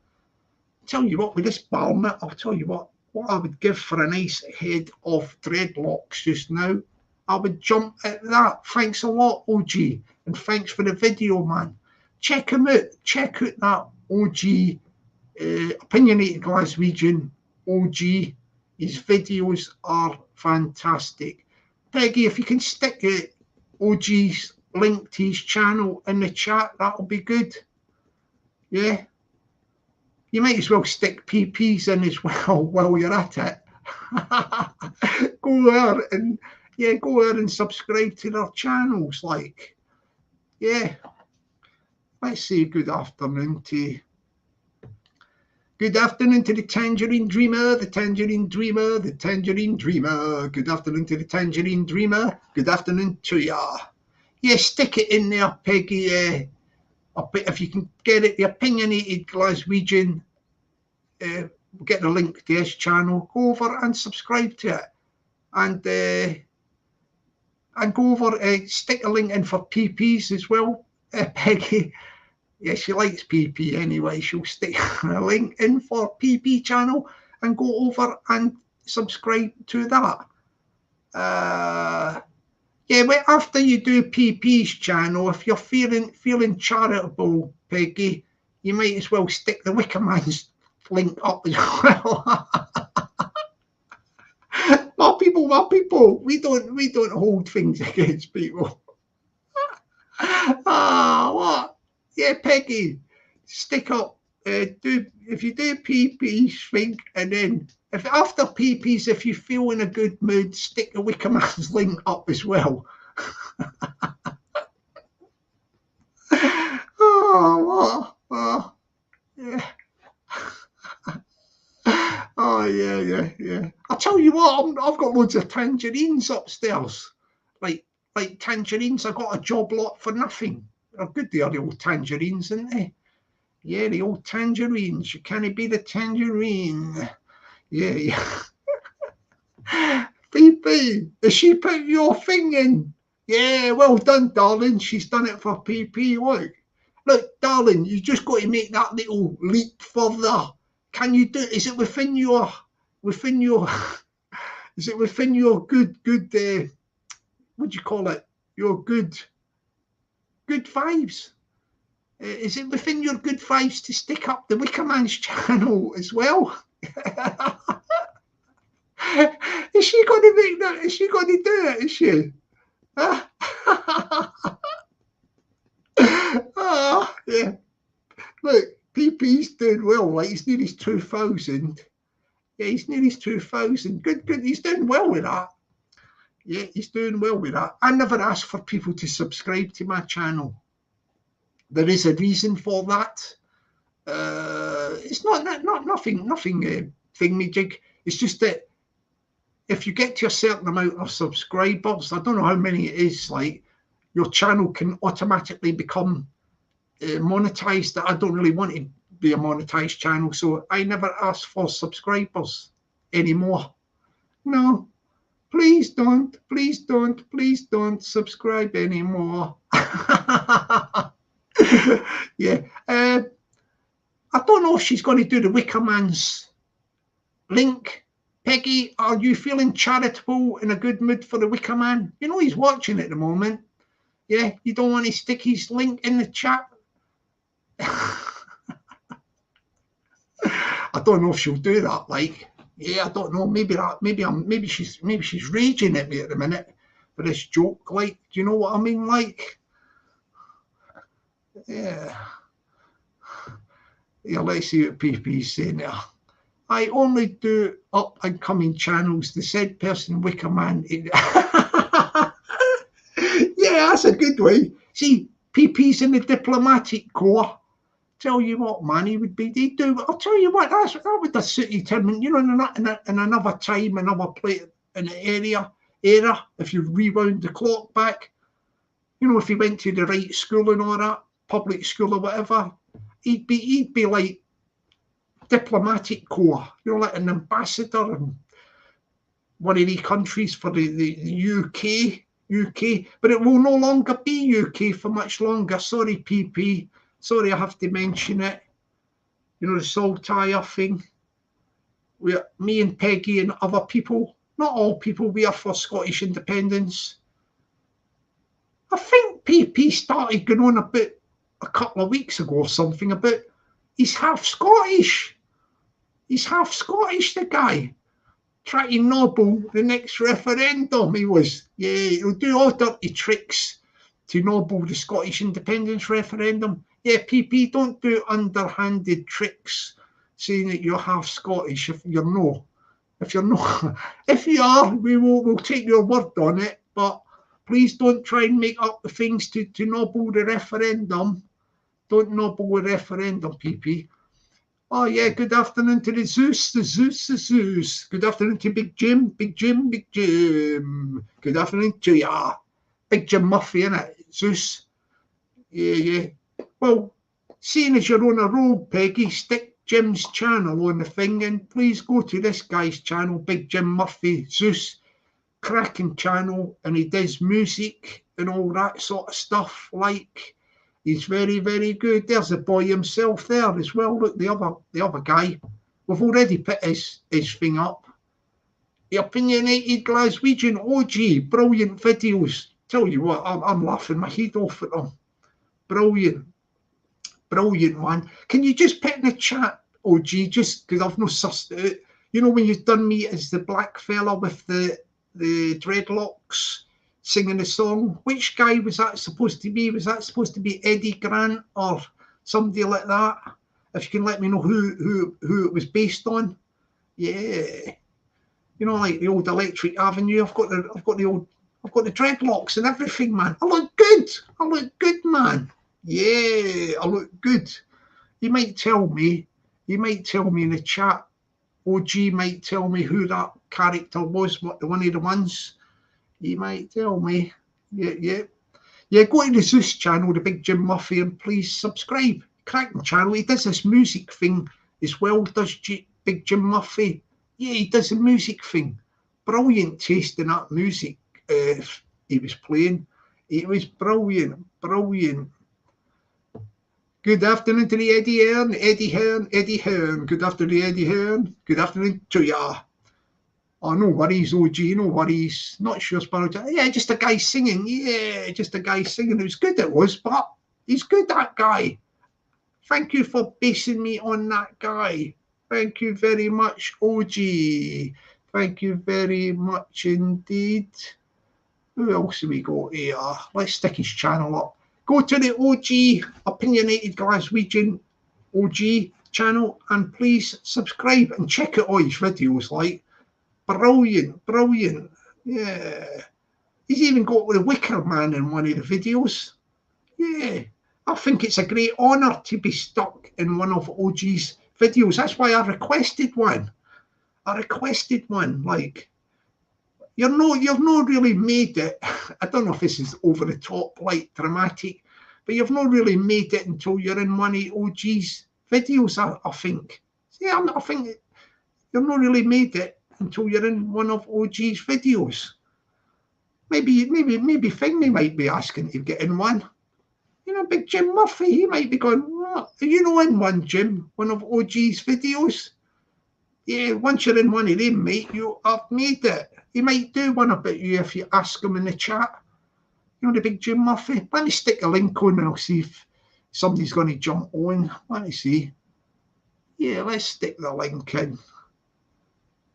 I tell you what, with this balm, I'll tell you what I would give for a nice head of dreadlocks just now. I would jump at that. Thanks a lot, OG, and thanks for the video, man. Check him out. Check out that OG, opinionated Glaswegian OG. His videos are fantastic. Peggy, if you can stick OG's link to his channel in the chat, that'll be good. Yeah. You might as well stick PPs in as well while you're at it. Go there and subscribe to their channels. Like, yeah. Let's say good afternoon to the Tangerine Dreamer, the Tangerine Dreamer, the Tangerine Dreamer. Good afternoon to the Tangerine Dreamer. Good afternoon to ya. Yeah, stick it in there, Peggy. If you can get it, the opinionated Glaswegian, get the link to his channel. Go over and subscribe to it, and go over, stick a link in for PPs as well, Peggy. Yeah, she likes PP anyway. She'll stick a link in for PP channel and go over and subscribe to that. Yeah, but after you do PP's channel, if you're feeling charitable, Peggy, you might as well stick the Wicker Man's link up as well. My people, we don't hold things against people. What? Yeah, Peggy, stick up. If you do PP's thing, and then if after PP's, if you feel in a good mood, stick the Wicker Man's link up as well. Yeah. Oh yeah. I tell you what, I've got loads of tangerines upstairs, like tangerines. I got a job lot for nothing. They're good, they are, the old tangerines, aren't they? Yeah, the old tangerines. You can't be the tangerine. Yeah. PP, has she put your thing in? Yeah, well done, darling. She's done it for PP. Look, darling, you just got to make that little leap further. Can you do it? Is it within your is it within your good what do you call it? Your good vibes. Is it within your good vibes to stick up the Wicker Man's channel as well? Is she going to make that? Is she going to do it? Is she? Yeah. Look, PP's doing well. Like, he's near his 2,000. Yeah, he's near his 2,000. Good. He's doing well with that. Yeah, he's doing well with that. I never ask for people to subscribe to my channel. There is a reason for that. It's nothing thingamajig. It's just that if you get to a certain amount of subscribers, I don't know how many it is, like, your channel can automatically become monetized. I don't really want to be a monetized channel, so I never ask for subscribers anymore. No, please don't subscribe anymore. Yeah, I don't know if she's going to do the Wicker Man's link. Peggy, are you feeling charitable, in a good mood for the Wicker Man? You know he's watching at the moment. Yeah, you don't want to stick his link in the chat? I don't know if she'll do that. Like, yeah, I don't know. Maybe she's raging at me at the minute for this joke. Like, do you know what I mean? Like, yeah. Let's see what PP's saying there. I only do up and coming channels. The said person, Wicker Man. Yeah, that's a good way. See, PP's in the diplomatic corps. Tell you what, man, he would be. I'll tell you what, that would have suited him. And, you know, in another time, another place, in the era, if you rewound the clock back, you know, if he went to the right school and all that, public school or whatever, he'd be like diplomatic corps, you know, like an ambassador in one of the countries for the UK, but it will no longer be UK for much longer. Sorry, PP. Sorry, I have to mention it. You know, the Saltire thing. Me and Peggy and other people, not all people, we are for Scottish independence. I think PP started going on about a couple of weeks ago or something about he's half Scottish. He's half Scottish, the guy. Trying to nobble the next referendum, he was. Yeah, he'll do all dirty tricks to nobble the Scottish independence referendum. Yeah, PP, don't do underhanded tricks saying that you're half Scottish if you're not. If you're not, if you are, we'll take your word on it, but please don't try and make up the things to nobble the referendum. Don't nobble the referendum, PP. Oh, yeah, good afternoon to the Zeus. Good afternoon to Big Jim. Good afternoon to ya. Big Jim Murphy, innit, Zeus? Yeah. Well, seeing as you're on a roll, Peggy, stick Jim's channel on the thing and please go to this guy's channel, Big Jim Murphy, Zeus. Cracking channel, and he does music and all that sort of stuff, like... He's very, very good. There's the boy himself there as well. Look, the other guy. We've already put his thing up. The Opinionated Glaswegian OG. Brilliant videos. Tell you what, I'm laughing my head off at them. Brilliant, man. Can you just put in the chat, OG, just because I've no sussed it out. You know when you've done me as the black fella with the dreadlocks, singing a song. Which guy was that supposed to be? Was that supposed to be Eddie Grant or somebody like that? If you can let me know who it was based on. Yeah. You know, like the old Electric Avenue. I've got the dreadlocks and everything, man. I look good, man. Yeah, I look good. You might tell me in the chat. OG might tell me who that character was, one of the ones. You might tell me. Yeah. Go to the Zeus channel, the Big Jim Murphy, and please subscribe. Cracking channel. He does this music thing as well, does Big Jim Murphy. Yeah, he does the music thing. Brilliant taste in that music he was playing. It was brilliant. Good afternoon to the Eddie Hearn. Good afternoon, Eddie Hearn. Good afternoon to ya. Oh, no worries, OG, no worries. Not sure, Sparrow. Yeah, just a guy singing. Yeah, just a guy singing. It was good, it was, but he's good, that guy. Thank you for basing me on that guy. Thank you very much, OG. Thank you very much indeed. Who else have we got here? Let's stick his channel up. Go to the OG Opinionated Glaswegian OG channel and please subscribe and check out all his videos, like. Brilliant. Yeah. He's even got the Wicker Man in one of the videos. Yeah. I think it's a great honour to be stuck in one of OG's videos. That's why I requested one. Like, you're not really made it. I don't know if this is over the top, like dramatic, but you've not really made it until you're in one of OG's videos, I think. Yeah, I think you've not really made it until you're in one of OG's videos. Maybe Fingley might be asking to get in one. You know, Big Jim Murphy, he might be going, what? Are you not in one, Jim? One of OG's videos? Yeah, once you're in one of them, mate, you have made it. He might do one about you if you ask him in the chat. You know, the Big Jim Murphy. Let me stick a link on and I'll see if somebody's going to jump on. Let me see. Yeah, let's stick the link in.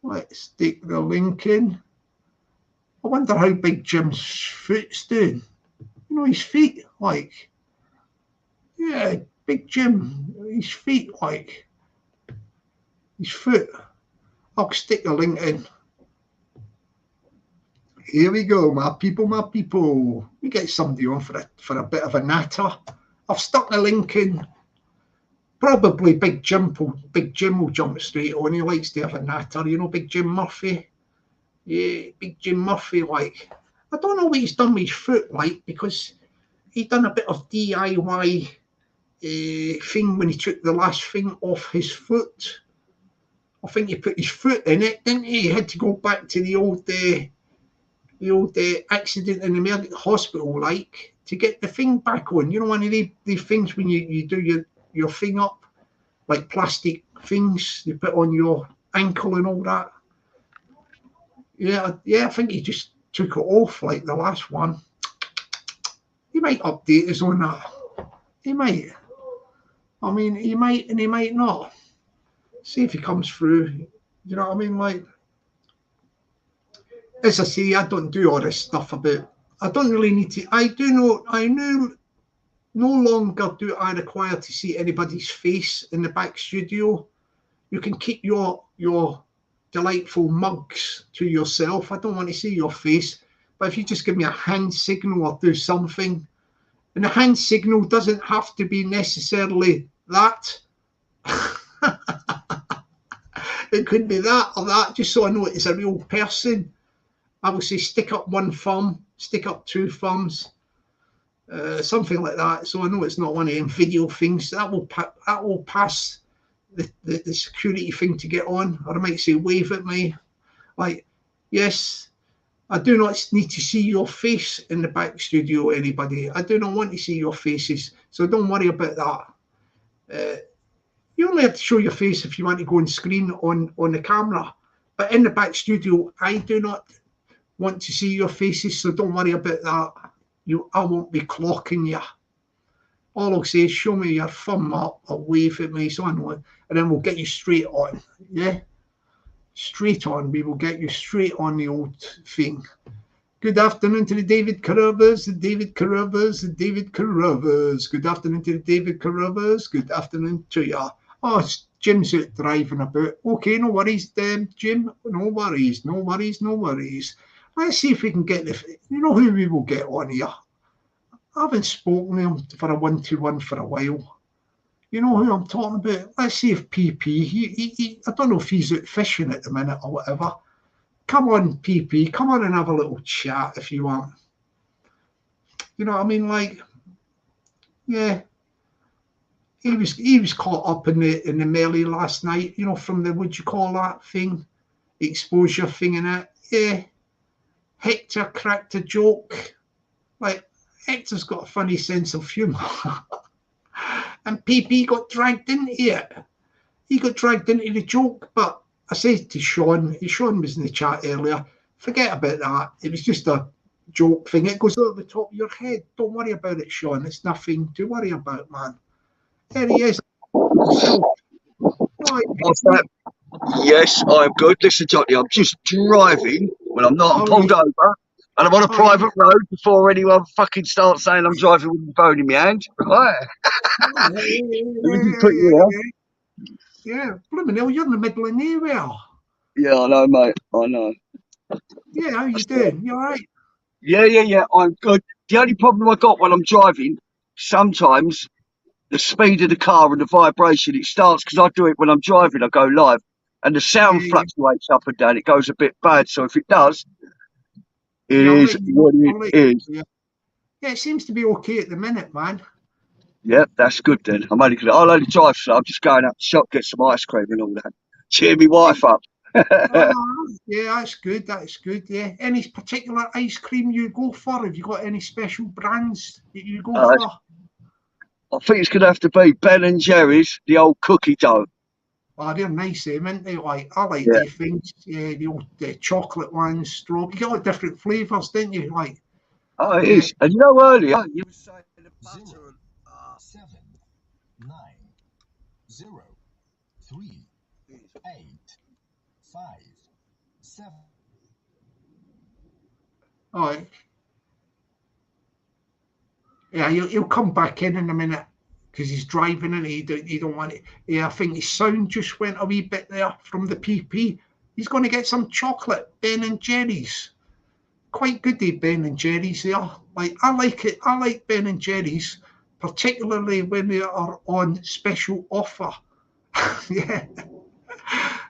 I wonder how Big Jim's foot's doing. You know, his feet, like. Yeah, Big Jim, his feet, like. His foot. I'll stick the link in. Here we go, my people. We get somebody on for a bit of a natter. I've stuck the link in. Probably Big Jim will jump straight on. He likes to have a natter, you know, Big Jim Murphy. Yeah, Big Jim Murphy, like. I don't know what he's done with his foot, like, because he done a bit of DIY thing when he took the last thing off his foot. I think he put his foot in it, didn't he? He had to go back to the old accident in the hospital, like, to get the thing back on. You know, one of the things when you do your thing up, like plastic things you put on your ankle and all that. Yeah, I think he just took it off, like the last one. He might update us on that. He might. I mean, he might and he might not. See if he comes through. You know what I mean? Like, as I say, I don't do all this stuff about. I don't really need to. I know no longer do I require to see anybody's face in the back studio. You can keep your delightful mugs to yourself. I don't want to see your face. But if you just give me a hand signal or do something, and the hand signal doesn't have to be necessarily that. It could be that or that, just so I know it's a real person. I will say stick up one thumb, stick up two thumbs, something like that, so I know it's not one of them video things. That will pass the security thing to get on. Or I might say wave at me, like, yes, I do not need to see your face in the back studio, anybody. I do not want to see your faces, so don't worry about that. You only have to show your face if you want to go and screen on the camera. But in the back studio, I do not want to see your faces, so don't worry about that. I won't be clocking you. All I'll say is show me your thumb up or wave at me, so I know it, and then we'll get you straight on. Yeah? Straight on. We will get you straight on the old thing. Good afternoon to the David Carruthers, the David Carruthers, the David Carruthers. Good afternoon to the David Carruthers. Good afternoon to you. Oh, Jim's out driving about. Okay, no worries, Jim. No worries, no worries, no worries. Let's see if we can get you know who we will get on here. I haven't spoken to him for a one-to-one for a while. You know who I'm talking about? Let's see if PP, I don't know if he's out fishing at the minute or whatever. Come on, PP, come on and have a little chat if you want. You know what I mean? Like, yeah. He was caught up in the melee last night, you know, from the, what you call that thing? The exposure thing in it. Yeah. Hector cracked a joke. Like, Hector's got a funny sense of humour. And PP got dragged into it. He got dragged into the joke, but I said to Sean was in the chat earlier, forget about that. It was just a joke thing. It goes over the top of your head. Don't worry about it, Sean. It's nothing to worry about, man. There he is. Yes, I'm good. Listen, Johnny, I'm just driving when I'm not. I'm pulled over and I'm on a private road before anyone fucking starts saying I'm driving with the phone in my hand. Right. Yeah, blooming hell, you're in the middle of nowhere. Yeah, I know, mate. I know. Yeah, how you doing? You all right? Yeah. I'm good. The only problem I got when I'm driving, sometimes the speed of the car and the vibration, it starts, because I do it when I'm driving, I go live, and the sound fluctuates up and down. It goes a bit bad. So if it does, it is what it is. Yeah, it seems to be okay at the minute, man. Yeah, that's good then. I'll only drive slow. I'm just going up the shop, get some ice cream and all that. Cheer me wife up. Yeah, that's good. That's good. Yeah. Any particular ice cream you go for? Have you got any special brands that you go for? I think it's going to have to be Ben and Jerry's, the old cookie dough. Oh, they're nice, aren't they? Like, I like these things. Yeah, the old chocolate ones, strawberry. You get all different flavours, don't you? Like. Oh, it is. And you know, earlier you were saying the butter. 7 9 0 3 8 5 7. All right. Yeah, he'll come back in a minute because he's driving and he don't want it. Yeah, I think his sound just went a wee bit there from the PP. He's going to get some chocolate, Ben and Jerry's. Quite good, Ben and Jerry's there. Like, I like it. I like Ben and Jerry's, particularly when they are on special offer. Yeah.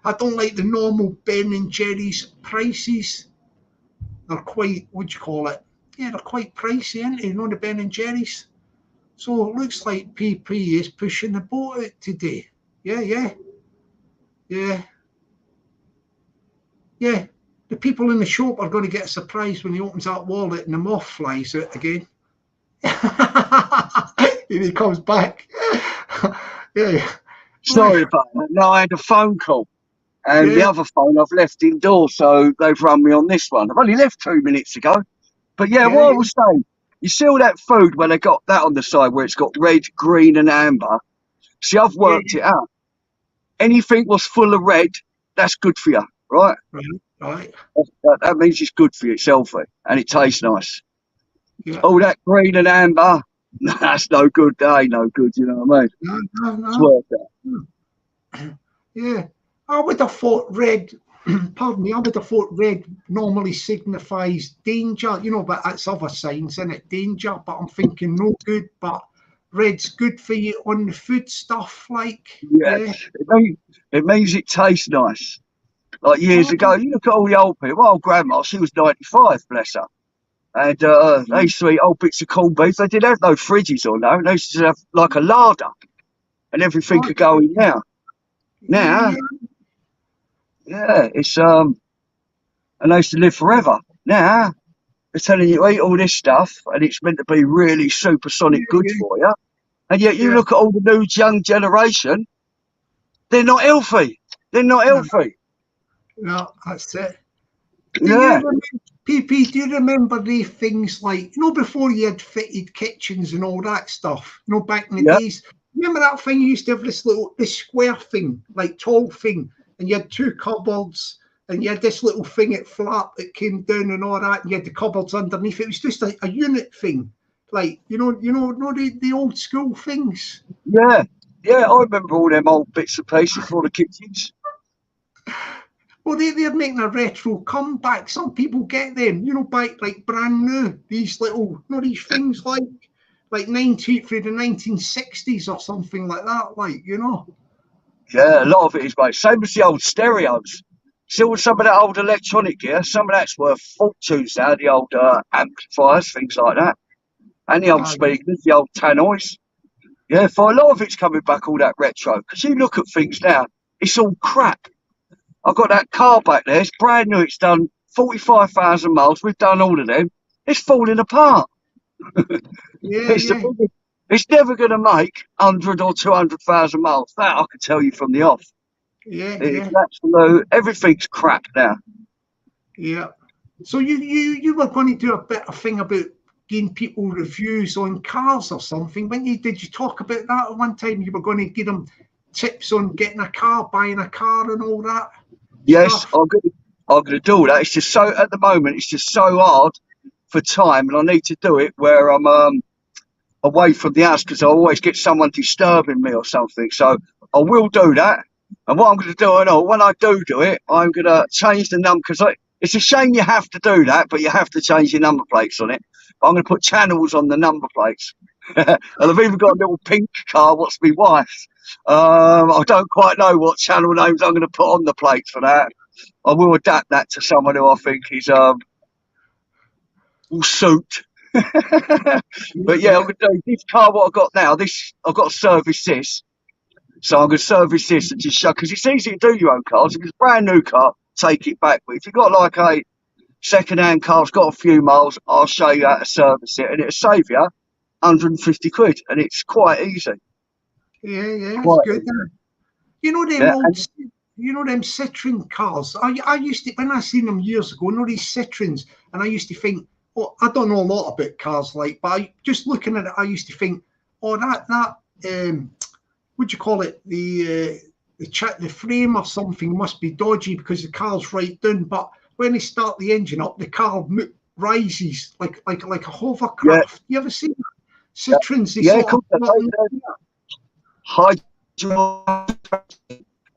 I don't like the normal Ben and Jerry's prices. They're quite, what do you call it? Yeah, they're quite pricey, aren't they? You know, the Ben and Jerry's. So it looks like PP is pushing the boat out today. Yeah, yeah, yeah, yeah. The people in the shop are going to get a surprise when he opens that wallet and the moth flies out again. And he comes back. Yeah. Sorry about that. No, I had a phone call. And the Yeah. other phone I've left indoors, so they've run me on this one. I've only left 2 minutes ago. But yeah, what I was saying, you see all that food where they got that on the side where it's got red, green and amber? See, I've worked it out. Anything was full of red, that's good for you, right? Right. That means it's good for you, it's healthy, and it tastes nice. Yeah. All that green and amber, that's no good. They ain't no good, you know what I mean? No. It's worth it. Yeah. I would have thought red, pardon me, I would have thought red normally signifies danger, you know, but that's other signs, isn't it? Danger, but I'm thinking no good, but red's good for you on the food stuff, like. Yes, it means it tastes nice. Like years ago, you look at all the old people. My old grandma, she was 95, bless her. And they used to eat old bits of corned beef. They didn't have no fridges or no. They used to have like a larder and everything could go in now. Now, it's and they used to live forever. Now, they're telling you eat all this stuff and it's meant to be really supersonic good for you. And yet you look at all the new young generation, they're not healthy. They're not healthy. No, that's it. PP, do you remember the things like, you know, before you had fitted kitchens and all that stuff, you know, back in the days? Remember that thing you used to have this square thing, like tall thing, and you had two cupboards, and you had this little thing at flap that came down and all that, and you had the cupboards underneath. It was just a unit thing, like you know the old school things. Yeah, I remember all them old bits and pieces for the kitchens. Well, they're making a retro comeback. Some people get them, you know, back like brand new. These little, you know, these things like 19 through the 1960s or something like that, like, you know. Yeah, a lot of it is, mate. Same as the old stereos. Still some of that old electronic gear, some of that's worth fortunes now, the old amplifiers, things like that. And the old speakers, the old tannoys. Yeah, for a lot of it's coming back, all that retro. Because you look at things now, it's all crap. I've got that car back there, it's brand new, it's done 45,000 miles, we've done all of them. It's falling apart. It's never going to make 100 or 200,000 miles. That I can tell you from the off. It's absolute, everything's crap now. Yeah. So you were going to do a bit of thing about getting people reviews on cars or something, weren't you? Did you talk about that at one time? You were going to give them tips on getting a car, buying a car and all that? Yes, I'm going to do that. It's just so, at the moment, it's just so hard for time, and I need to do it where I'm away from the house because I always get someone disturbing me or something. So I will do that. And what I'm going to do, and when I do it, I'm going to change the number, because it's a shame you have to do that, but you have to change your number plates on it. I'm going to put channels on the number plates. And I've even got a little pink car, what's my wife's. I don't quite know what channel names I'm going to put on the plates for that. I will adapt that to someone who I think is will suit. But yeah, I'm going to do this car, what I've got now, I've got to service this. So I'm going to service this and just show, because it's easy to do your own cars. If it's a brand new car, take it back. But if you've got like a second-hand car, it's got a few miles, I'll show you how to service it, and it'll save you 150 quid, and it's quite easy. Yeah, it's good. You know them old, you know them Citroen cars. I used to, when I seen them years ago, you know these Citroens, and I used to think, oh, I don't know a lot about cars, like, but just looking at it, I used to think, oh, that what do you call it, the frame or something must be dodgy because the car's right down. But when they start the engine up, the car rises like a hovercraft. You ever seen that? Citroens? Yeah, cool.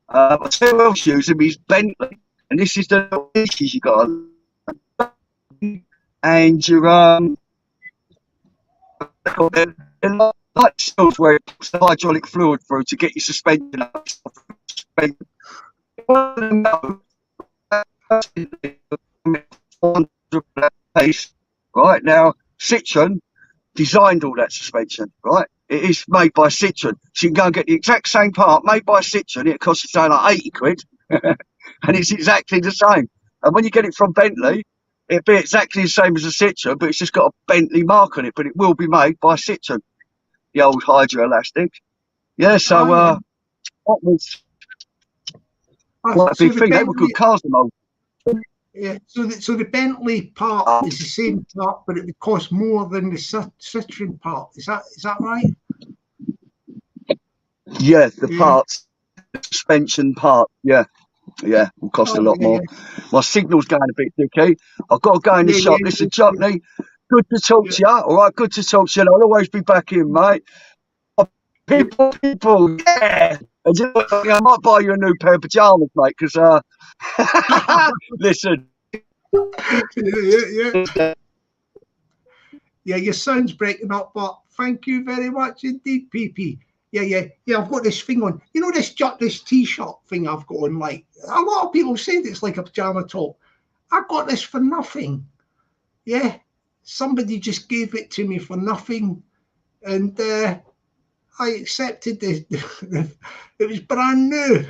I'll tell you who else uses them is Bentley, and this is the issues you got. And you're like cells where it puts the hydraulic fluid through to get your suspension up. Pace, right? Now, Citroen designed all that suspension, right? It is made by Citroen. So you can go and get the exact same part made by Citroen. It costs say like 80 quid. And it's exactly the same. And when you get it from Bentley, it'll be exactly the same as a Citroen, but it's just got a Bentley mark on it. But it will be made by Citroen, the old hydroelastic. Yeah, so yeah. that was quite a So big the thing. They were good Bentley, cars, them old. yeah. So the Bentley part is the same part, but it would cost more than the Citroen part. Is that right? Yeah, the Yeah. parts, suspension part. Yeah, will cost a lot Yeah, more. My signal's going a bit dicky. I've got to go in the yeah, shop. yeah, Listen, Jockney, good to talk to you. All right, good to talk to you. I'll always be back in, mate. People, yeah. And you know, I might buy you a new pair of pajamas, mate, because, listen. yeah. Yeah, your sound's breaking up, but thank you very much indeed, PP. Yeah. I've got this thing on. You know this t-shirt thing I've got on. Like a lot of people said, it's like a pajama top. I got this for nothing. Yeah, somebody just gave it to me for nothing, and I accepted it. It was brand new.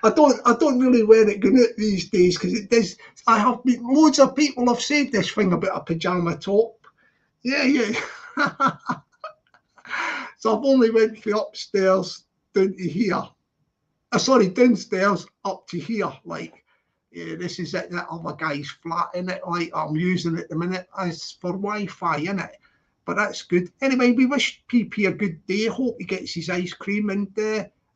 I don't really wear it going out these days because it does. I have loads of people have said this thing about a pajama top. Yeah. So I've only went from upstairs down to here. Sorry, downstairs up to here. Like, yeah, this is it. That other guy's flat in it. Like I'm using it at the minute as for Wi-Fi in it. But that's good. Anyway, we wish PP a good day. Hope he gets his ice cream and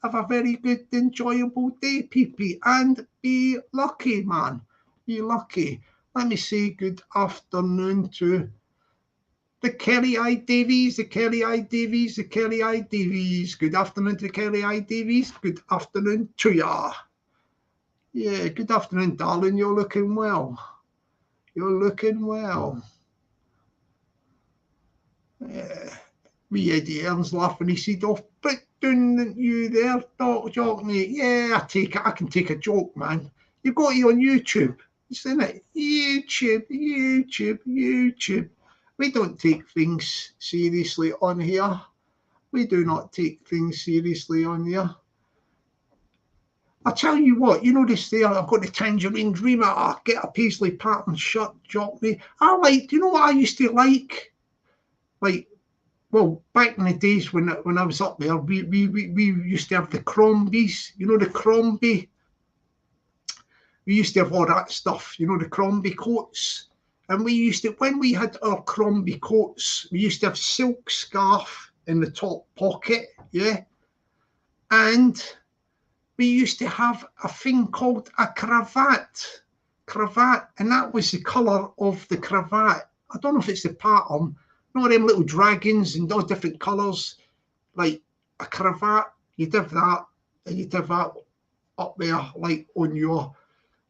have a very good, enjoyable day, PP. And be lucky, man. Be lucky. Let me say good afternoon to the Kelly I Davies, the Kelly I Davies, the Kelly I Davies. Good afternoon to the Kelly I Davies. Good afternoon to ya. Yeah, good afternoon, darling. You're looking well. You're looking well. Yeah. Wee Eddie Ern's laughing his head off. But doing you there, Doc Jockney. Yeah, I can take a joke, man. You've got it on YouTube. Isn't it? YouTube. We don't take things seriously on here. We do not take things seriously on here. I tell you what, you know this there, I've got the Tangerine Dreamer. I get a paisley pattern shirt, Jockney. Do you know what I used to like? Like, well, back in the days when I was up there, we used to have the Crombies. You know the Crombie? We used to have all that stuff, you know, the Crombie coats. And we used to, when we had our Crombie coats, we used to have silk scarf in the top pocket, yeah? And we used to have a thing called a cravat, and that was the colour of the cravat. I don't know if it's the pattern, you know, them little dragons and all different colours, like a cravat, you'd have that, and you'd have that up there, like on your,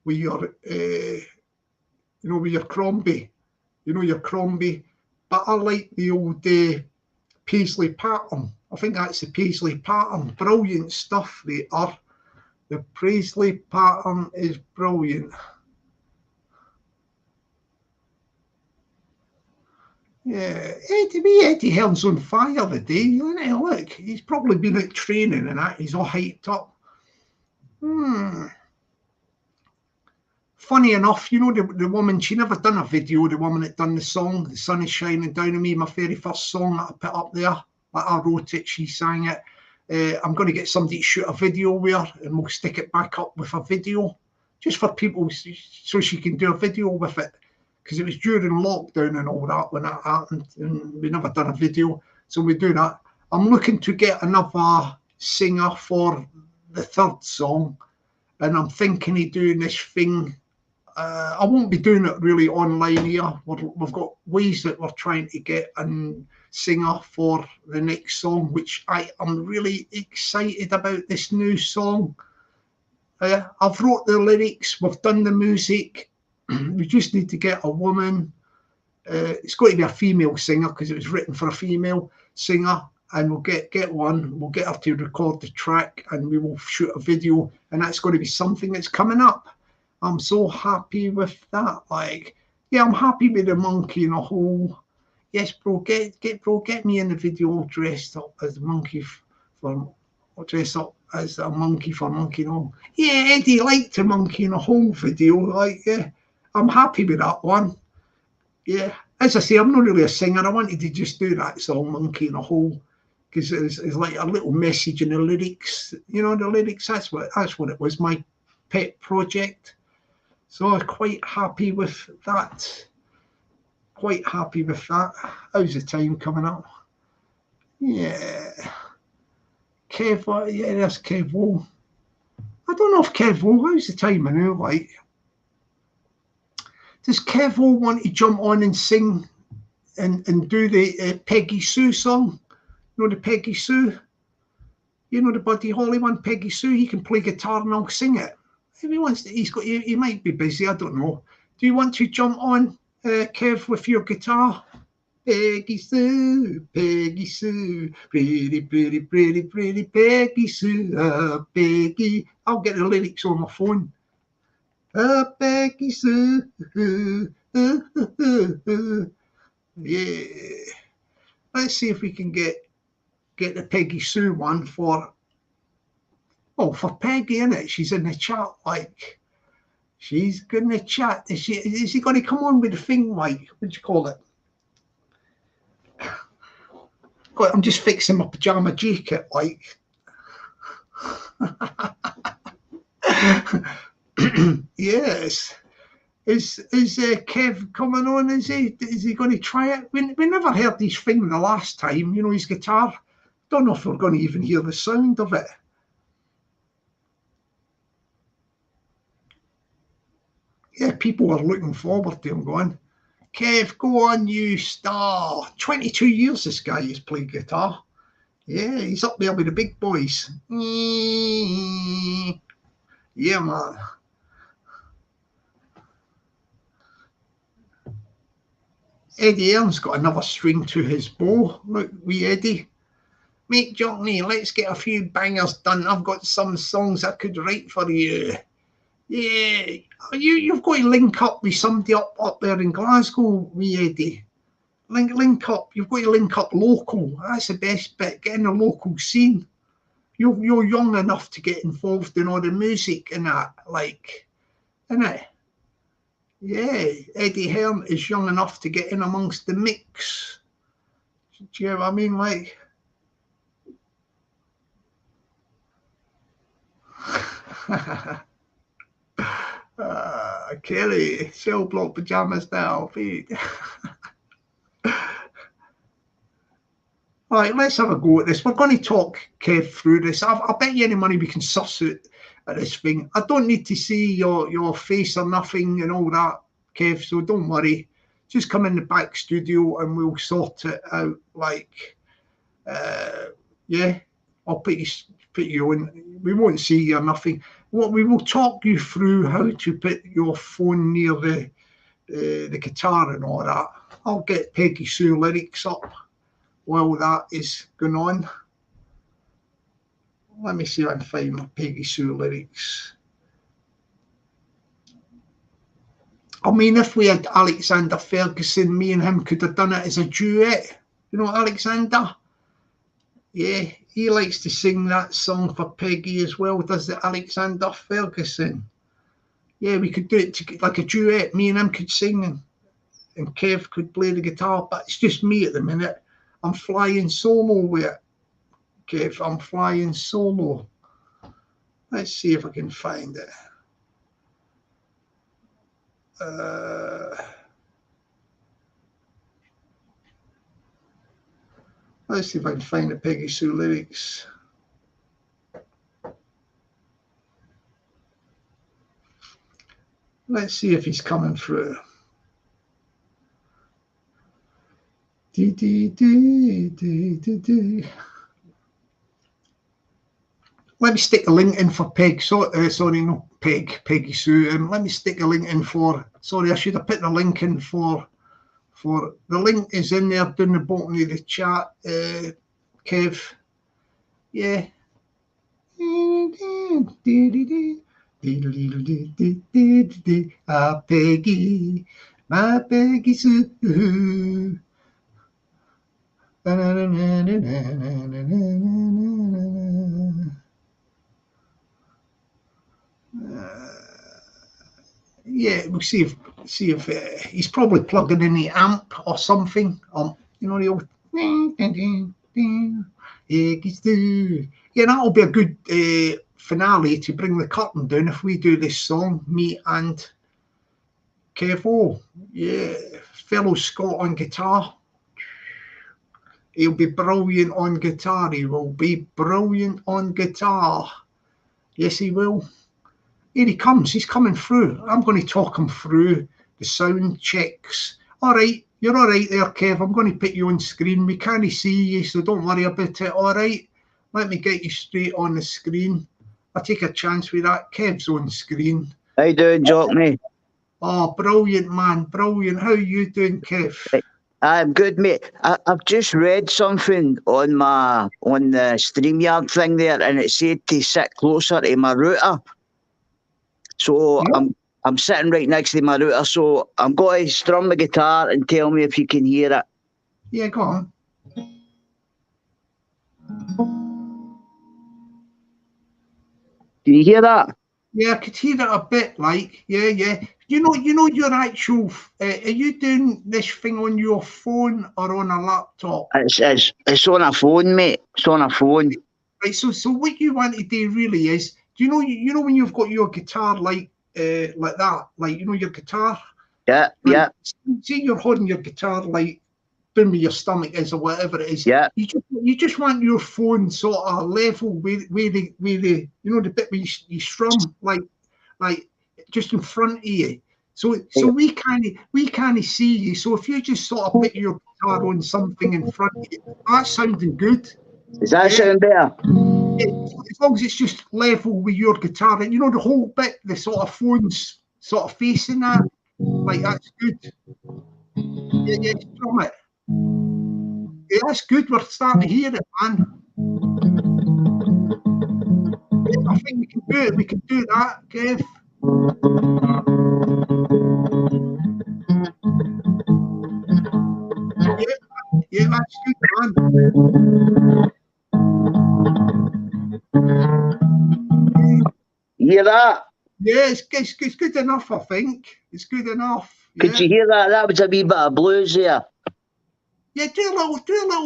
with your, you know, with your Crombie, but I like the old paisley pattern. I think that's the paisley pattern. Brilliant stuff they are. The paisley pattern is brilliant. Yeah, Eddie Hearn's on fire today, isn't he? Look, he's probably been at training and that. He's all hyped up. Funny enough, you know, the woman, she never done a video, the woman that done the song, The Sun is Shining Down on Me, my very first song that I put up there. Like I wrote it, she sang it. I'm going to get somebody to shoot a video with her and we'll stick it back up with a video just for people so she can do a video with it. Because it was during lockdown and all that when that happened and we never done a video. So we do that. I'm looking to get another singer for the third song and I'm thinking of doing this thing. I won't be doing it really online here. We've got ways that we're trying to get a singer for the next song, which I am really excited about this new song. I've wrote the lyrics, we've done the music. We just need to get a woman. It's got to be a female singer because it was written for a female singer. And we'll get one, we'll get her to record the track and we will shoot a video. And that's going to be something that's coming up. I'm so happy with that. Like, yeah, I'm happy with the monkey in a hole. Yes, bro, get me in the video dressed up as a monkey for, or dress up as a monkey for Monkey in a Hole. Yeah, Eddie liked the Monkey in a Hole video. Like, yeah, I'm happy with that one. Yeah, as I say, I'm not really a singer. I wanted to just do that song, Monkey in a Hole, because it's like a little message in the lyrics. You know, the lyrics, that's what it was, my pet project. So I'm quite happy with that. Quite happy with that. How's the time coming up? Yeah. Kev, yeah, there's Kev Wool. I don't know if Kev Wool, how's the time now? Like, does Kev Wool want to jump on and sing and do the Peggy Sue song? You know the Peggy Sue? You know the Buddy Holly one, Peggy Sue? He can play guitar and I'll sing it. If he wants to, he might be busy, I don't know. Do you want to jump on, Kev, with your guitar? Peggy Sue, pretty, pretty, pretty, pretty Peggy Sue, Peggy. I'll get the lyrics on my phone. Peggy Sue, yeah. Let's see if we can get the Peggy Sue one for Peggy, innit? She's in the chat, like, she's in the chat. Is he going to come on with the thing, like, what do you call it? God, I'm just fixing my pajama jacket, like. Yes. Is Kev coming on? Is he going to try it? We never heard his thing the last time, you know, his guitar. Don't know if we're going to even hear the sound of it. Yeah, people are looking forward to him going, Kev, go on, you star. 22 years this guy has played guitar. Yeah, he's up there with the big boys. Yeah, man. Eddie Earn's got another string to his bow. Look, wee Eddie. Mate Jockney, let's get a few bangers done. I've got some songs I could write for you. Yeah, you've got to link up with somebody up there in Glasgow, wee Eddie. Link up. You've got to link up local. That's the best bit. Get in the local scene. You're young enough to get involved in all the music and that, like, innit? Yeah, Eddie Hearn is young enough to get in amongst the mix. Do you know what I mean? Like, Kelly, cell block pajamas now, feet. All right, let's have a go at this. We're going to talk Kev through this. I bet you any money we can suss it at this thing. I don't need to see your face or nothing and all that, Kev, so don't worry. Just come in the back studio and we'll sort it out. Like, yeah, I'll put you in. We won't see you or nothing. We will talk you through how to put your phone near the guitar and all that. I'll get Peggy Sue lyrics up while that is going on. Let me see if I can find my Peggy Sue lyrics. I mean, if we had Alexander Ferguson, me and him could have done it as a duet. You know Alexander? Yeah, he likes to sing that song for Peggy as well, does the Alexander Ferguson. Yeah, we could do it like a duet. Me and him could sing and Kev could play the guitar, but it's just me at the minute. I'm flying solo with it, Kev. I'm flying solo. Let's see if I can find it. Let's see if I can find the Peggy Sue lyrics. Let's see if he's coming through. Let me stick a link in for Peg. Sorry, no Peggy Sue. Let me stick a link in for. Sorry, I should have put the link in for. The link is in there down the bottom of the chat, Kev. Yeah. Ah, Peggy, my Peggy Sue. Yeah, we'll see if he's probably plugging in the amp or something. You know, the old yeah, that'll be a good finale to bring the curtain down if we do this song, me and Kevo. Yeah, fellow Scott on guitar. He'll be brilliant on guitar. He will be brilliant on guitar. Yes, he will. Here he comes. He's coming through. I'm going to talk him through the sound checks. All right. You're all right there, Kev. I'm going to put you on screen. We can't see you, so don't worry about it. All right. Let me get you straight on the screen. I'll take a chance with that. Kev's on screen. How you doing, Jockney? Oh, brilliant, man. Brilliant. How are you doing, Kev? I'm good, mate. I've just read something on the StreamYard thing there, and it said to sit closer to my router. So Yeah. I'm sitting right next to my router, so I'm going to strum the guitar and tell me if you can hear it. Yeah, go on. Can you hear that? Yeah, I could hear it a bit, like, yeah. You know your actual, are you doing this thing on your phone or on a laptop? It's on a phone, mate. It's on a phone. Right, so what you want to do really is, do you know when you've got your guitar like that, like, you know, your guitar? Yeah, Right? yeah. See, you're holding your guitar like down where your stomach is or whatever it is. Yeah. You just want your phone sort of level with the you know, the bit where you strum, like just in front of you. So we can't see you. So if you just sort of put your guitar on something in front of you, that's sounding good. Does that sound better? As long as it's just level with your guitar, and you know the whole bit, the sort of phone's sort of facing that, like, that's good. Yeah, strum it. Yeah, that's good. We're starting to hear it, man. Yeah, I think we can do it. We can do that, Kev. Yeah, that's good, man. You hear that? Yeah, it's good enough, I think. It's good enough. Yeah. Could you hear that? That was a wee bit of blues there. Yeah, do a little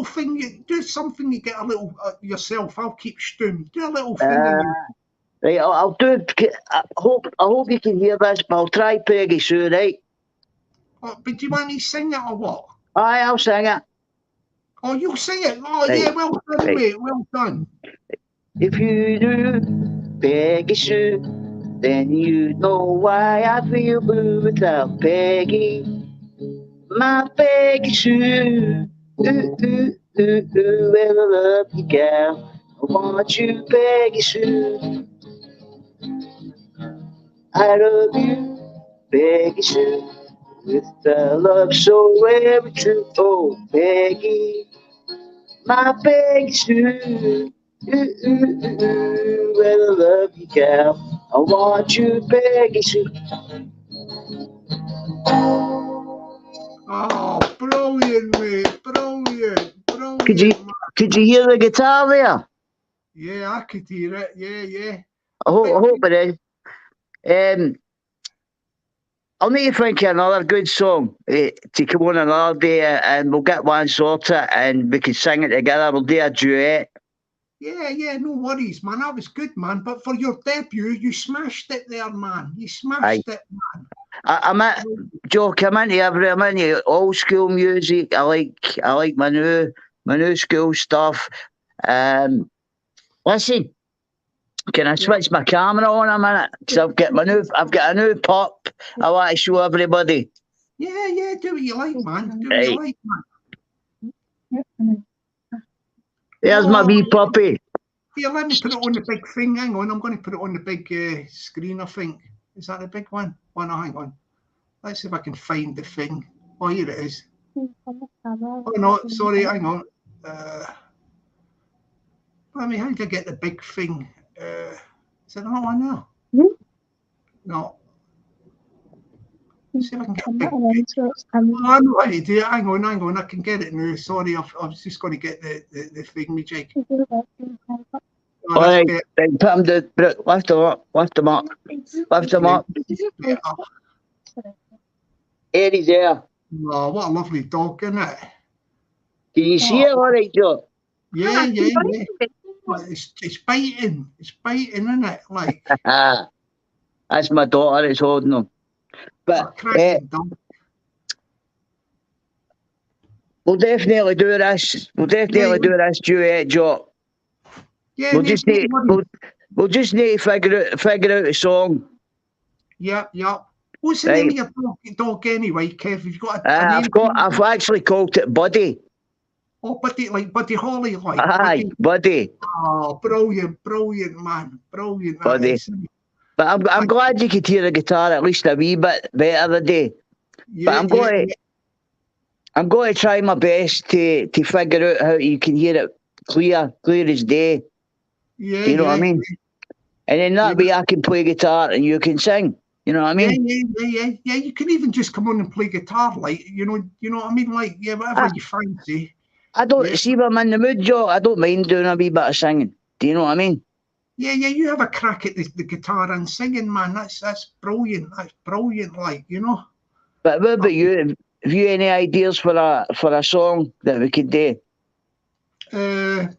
thing. Do something. You get a little yourself. I'll keep stewing. Do a little thing. Right, I'll do. I hope you can hear this, but I'll try Peggy Sue, right? Oh, but do you want me to sing it or what? Aye, I'll sing it. Oh, you'll sing it. Oh, Right. Yeah, well done, Right. mate. Well done. If you do Peggy Sue, then you know why I feel blue without Peggy. My Peggy Sue. Ooh, ooh, ooh, ooh, well, I love you, gal. I want you, Peggy Sue. I love you, Peggy Sue, with a love so very true. Oh, Peggy, my Peggy Sue. Ooh, ooh, ooh, ooh, well, I love you, gal. I want you, Peggy Sue. Oh, brilliant, mate. Brilliant. Could you hear the guitar there? Yeah, I could hear it. Yeah. I hope it is. I'll need to think of another good song to come on another day, and we'll get one sorted and we can sing it together. We'll do a duet. Yeah, no worries, man. That was good, man. But for your debut, you smashed it there, man. You smashed it, man. I'm into every. I'm into old school music. I like my new school stuff. Listen, can I switch my camera on a minute? Because I've got a new pup. I want to show everybody. Yeah. Do what you like, man. Do what you like, man. There's my wee puppy. Here, let me put it on the big thing. Hang on, I'm going to put it on the big screen, I think. Is that the big one? Oh, no, hang on. Let's see if I can find the thing. Oh, here it is. Oh, no, sorry, hang on. How did I get the big thing? Is it that one now? No. See if I can get I'm it. not on so it's coming. Oh, I know how to do it. Hang on. I can get it now. Sorry, I was just going to get the thingamajig. Oh, All that's right, better. put them down. Lift them up. Lift them up. Lift them up. better. Eddie's there. Oh, what a lovely dog, isn't it? Can you see it all right, Joe? Yeah. Well, it's biting. It's biting, isn't it? Like, That's my daughter that's holding them. a But cracking dog. we'll definitely do this. We'll definitely do this duet, Joe. Yeah, We'll mate, just no need, worries. we'll just need to figure out a song. Yep. What's the Right. name of your dog anyway, Kev? Have you got a name? I've actually called it Buddy. Oh, Buddy Holly, like. Aye, Buddy. Oh, brilliant, man. Brilliant. Buddy. But I'm glad you could hear the guitar at least a wee bit better today. Yeah, But I'm going to try my best to figure out how you can hear it clear as day. Yeah, Do you know what I mean? And then that way I can play guitar and you can sing. You know what I mean? Yeah. You can even just come on and play guitar, like, you know what I mean? Like, yeah, whatever you fancy. I don't see if I'm in the mood, Joe. I don't mind doing a wee bit of singing. Do you know what I mean? Yeah, you have a crack at the guitar and singing, man. That's brilliant. That's brilliant, like, you know. But what about you? Have you any ideas for a song that we could do? At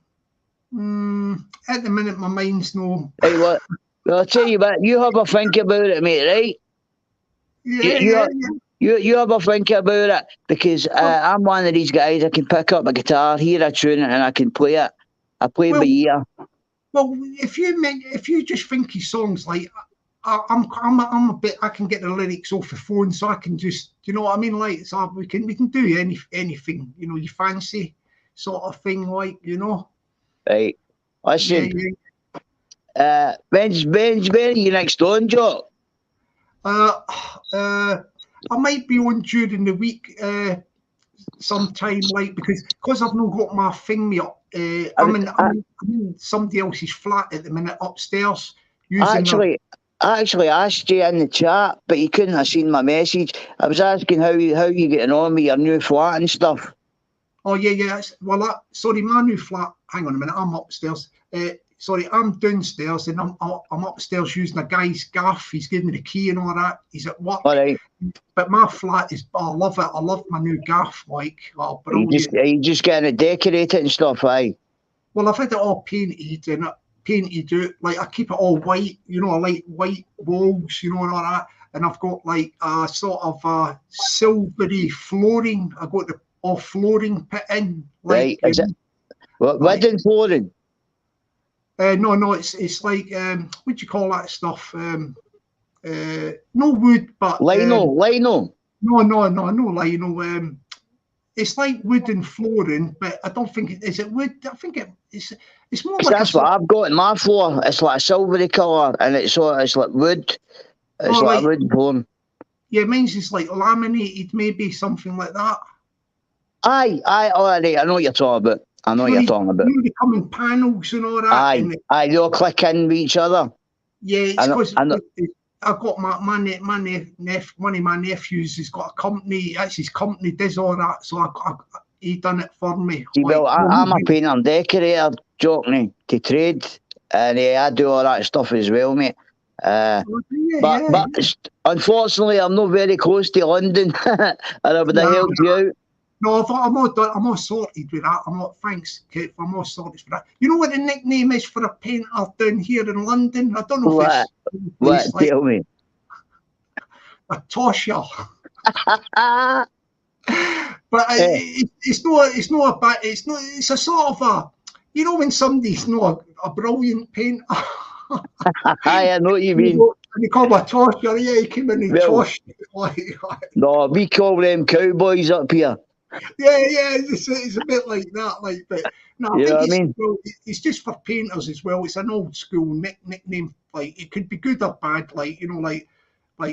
the minute, my mind's no. Right, well, I'll tell you what. You have a think about it, mate. Right? Yeah. You have a think about it because I'm one of these guys. I can pick up a guitar, hear a tune, and I can play it. I play by ear. Well, if you just think of songs, like I'm a bit. I can get the lyrics off the phone, so I can just, you know what I mean. Like, so we can do anything, you know, you fancy sort of thing, like, you know. Right. Listen. Yeah. When's you next on, Joe? I might be on during the week sometime, like, because I've not got my thing me up. I'm in somebody else's flat at the minute upstairs. I actually asked you in the chat, but you couldn't have seen my message. I was asking how you getting on with your new flat and stuff. Oh yeah. Well, sorry, my new flat. Hang on a minute. I'm upstairs. Sorry, I'm downstairs and I'm upstairs using a guy's gaff. He's giving me the key and all that. He's at work. All right. But my flat is, I love it. I love my new gaff. Like, oh, brilliant. Are you just getting it decorated and stuff, aye? Well, I've had it all painted and painted out. Like, I keep it all white. You know, I like white walls. You know, and all that. And I've got like a sort of silvery flooring. I got the all flooring put in. Like, right. Is it wooden flooring? No, it's like what do you call that stuff? No wood, but lino. No lino. It's like wooden flooring, but I don't think is it wood. I think it's more like that's what I've got in my floor. It's like a silvery colour, and it's like wood. It's like a wood flooring. Yeah, mine's just like laminated, maybe something like that. Aye, all right. I know what you're talking about. You know, they come in panels and all that. Aye, they all click in with each other. Yeah, it's because I've got one of my nephews has got a company. That's his company, does all that. So he done it for me. See, well, I'm a painter and decorator, Jockney, to trade, and I do all that stuff as well, mate. But unfortunately, I'm not very close to London, and I would have helped you out. No, I'm all sorted with that. Thanks, Kate. I'm all sorted for that. You know what the nickname is for a painter down here in London? I don't know what. Tell me. A tosher. But it's not a bad. It's a sort of a. You know when somebody's not a brilliant painter. I know what you mean. And you call him a tosher. Yeah, he came in and toshed. No, we call them cowboys up here. Yeah, it's a bit like that, like, but no, I think it's just for painters as well. It's an old school nickname. Like, it could be good or bad. Like, you know, like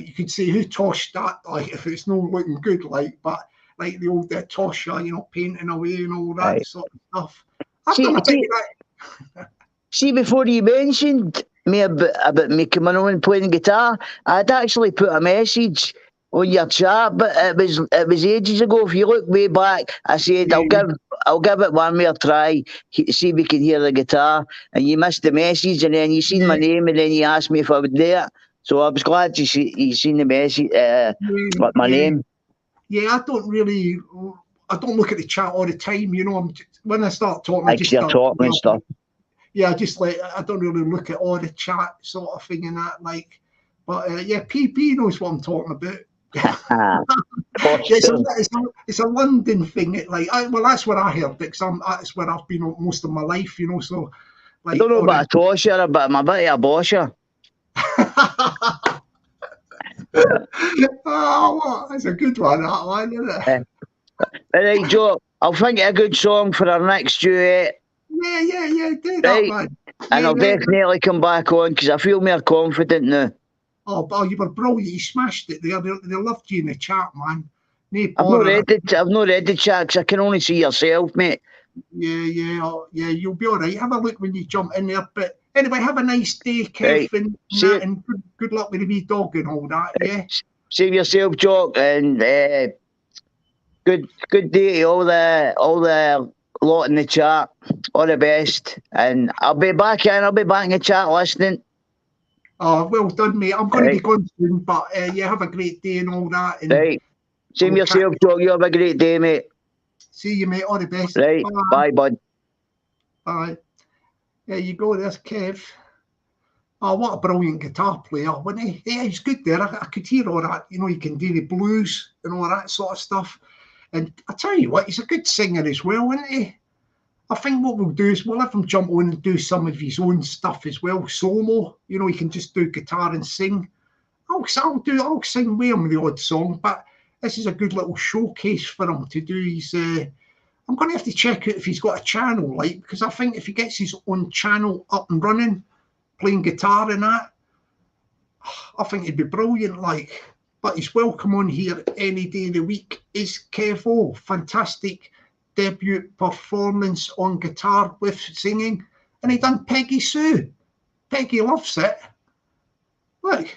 you could say who toshed that. Like, if it's not looking good, like, but like the old tosher, you know, painting away and all that sort of stuff. I've done a bit of that. See, before you mentioned me about me coming on and playing guitar. I'd actually put a message on your chat, but it was ages ago. If you look way back, I said I'll give it one more try, see if we can hear the guitar. And you missed the message, and then you seen my name, and then you asked me if I would do it. So I was glad you seen the message, my name. Yeah, I don't look at the chat all the time. You know, when I start talking, I just start talking and stuff. Yeah, I don't really look at all the chat sort of thing and that, like. But yeah, PP knows what I'm talking about. It's a London thing. Well, that's where I heard it. That's where I've been most of my life, you know. So, like, I don't know about a tosher, but I'm a bit of a bosher. Oh, that's a good one, that one, isn't it? All right, Joe, I'll think of a good song for our next duet. Yeah, do that, man. And I'll definitely come back on because I feel more confident now. Oh, you were brilliant. You smashed it there. They loved you in the chat, man. I've not read the chat because I can only see yourself, mate. Yeah, you'll be all right. Have a look when you jump in there. But anyway, have a nice day, Kev, right. and good luck with the wee dog and all that, yeah? Save yourself, Jock, and good day to all the lot in the chat. All the best. And I'll be back in the chat listening. Oh, well done, mate. I'm going to be going soon, but yeah, have a great day and all that. And right. Save yourself, Jock. You have a great day, mate. See you, mate. All the best. Right. Bye, bud. Bye. There you go. There's Kev. Oh, what a brilliant guitar player, wasn't he? Yeah, he's good there. I could hear all that. You know, he can do the blues and all that sort of stuff. And I tell you what, he's a good singer as well, isn't he? I think what we'll do is we'll have him jump on and do some of his own stuff as well, solo. You know, he can just do guitar and sing. I'll sing with him the odd song, but this is a good little showcase for him to do his. I'm going to have to check out if he's got a channel, like, because I think if he gets his own channel up and running, playing guitar and that, I think it'd be brilliant, like. But he's welcome on here any day of the week. Is Kevo, fantastic debut performance on guitar with singing, and he done Peggy Sue. Peggy loves it. Look,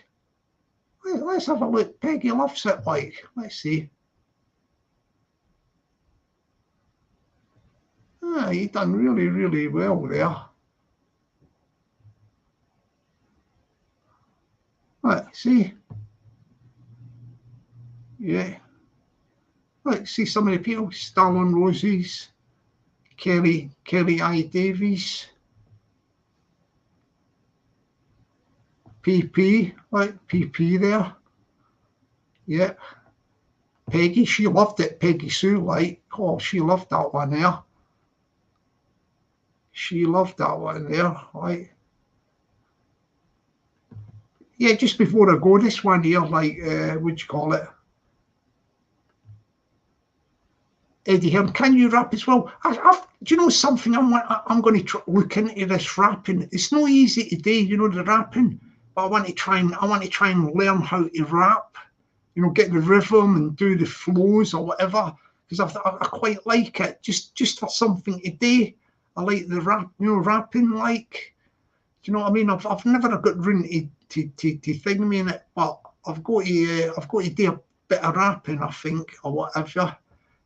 let's have a look. Peggy loves it, like. Let's see. Ah, he done really, really well there. Right, see. Yeah. Right, see some of the people. Stallone Roses, Kelly I. Davies, PP, right, PP there. Yeah. Peggy, she loved it. Peggy Sue, like, oh, she loved that one there. She loved that one there, right. Yeah, just before I go, this one here, like, what do you call it? Eddie Hearn, can you rap as well? Do you know something? I'm going to look into this rapping. It's not easy today, you know, the rapping. But I want to try and learn how to rap. You know, get the rhythm and do the flows or whatever. Because I quite like it. Just for something today. I like the rap. You know, rapping. Like, do you know what I mean? I've never got round to thing me in it, but I've got to do a bit of rapping, I think, or whatever.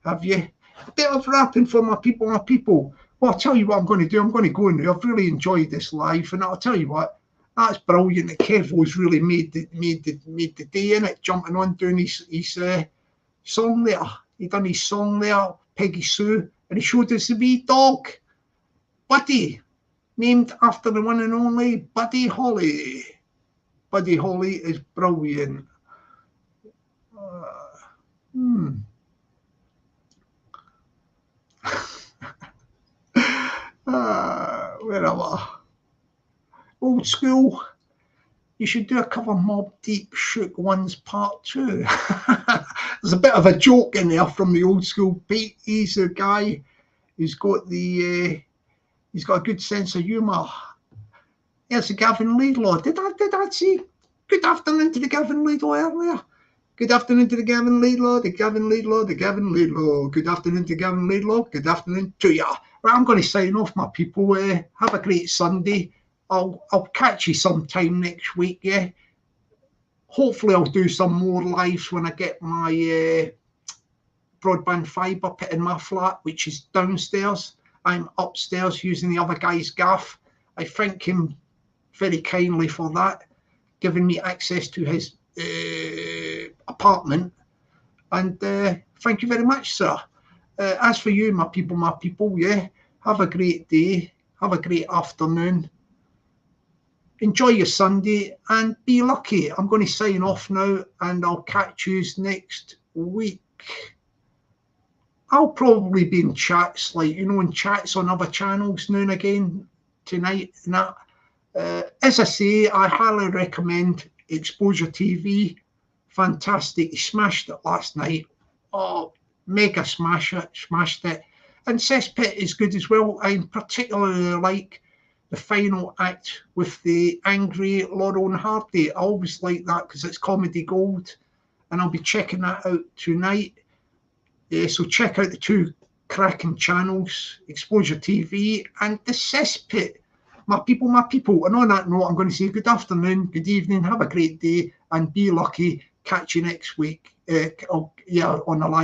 Have you? A bit of rapping for my people. Well, I'll tell you what I'm going to do. I'm going to go in there. I've really enjoyed this live, and I'll tell you what, that's brilliant. The Kevo's really made the day in it, jumping on doing his song there. He done his song there, Peggy Sue, and he showed us the wee dog, Buddy, named after the one and only Buddy Holly. Buddy Holly is brilliant. Where am I? Old School. You should do a cover Mob Deep Shook Ones Part 2. There's a bit of a joke in there from the Old School Pete. He's a guy who's got he's got a good sense of humour. There's a Gavin Laidlaw. Did I see? Good afternoon to the Gavin Laidlaw earlier. Good afternoon to the Gavin Laidlaw, the Gavin Laidlaw. Good afternoon to Gavin Laidlaw. Good afternoon to ya. Right, I'm going to sign off, my people. Have a great Sunday. I'll catch you sometime next week, yeah. Hopefully I'll do some more lives when I get my broadband fibre put in my flat, which is downstairs. I'm upstairs using the other guy's gaff. I thank him very kindly for that, giving me access to his apartment. And thank you very much, sir. As for you, my people, yeah, have a great day, have a great afternoon. Enjoy your Sunday and be lucky. I'm going to sign off now, and I'll catch you next week. I'll probably be in chats, like, you know, in chats on other channels now and again tonight and that. As I say, I highly recommend Exposure TV. Fantastic. He smashed it last night. Oh, mega smashed it. And Cesspit is good as well. I particularly like the final act with the angry Laurel and Hardy. I always like that because it's comedy gold, and I'll be checking that out tonight. So check out the two cracking channels, Exposure TV and the Cesspit. My people. And on that note, I'm going to say good afternoon, good evening, have a great day, and be lucky. Catch you next week. On the live.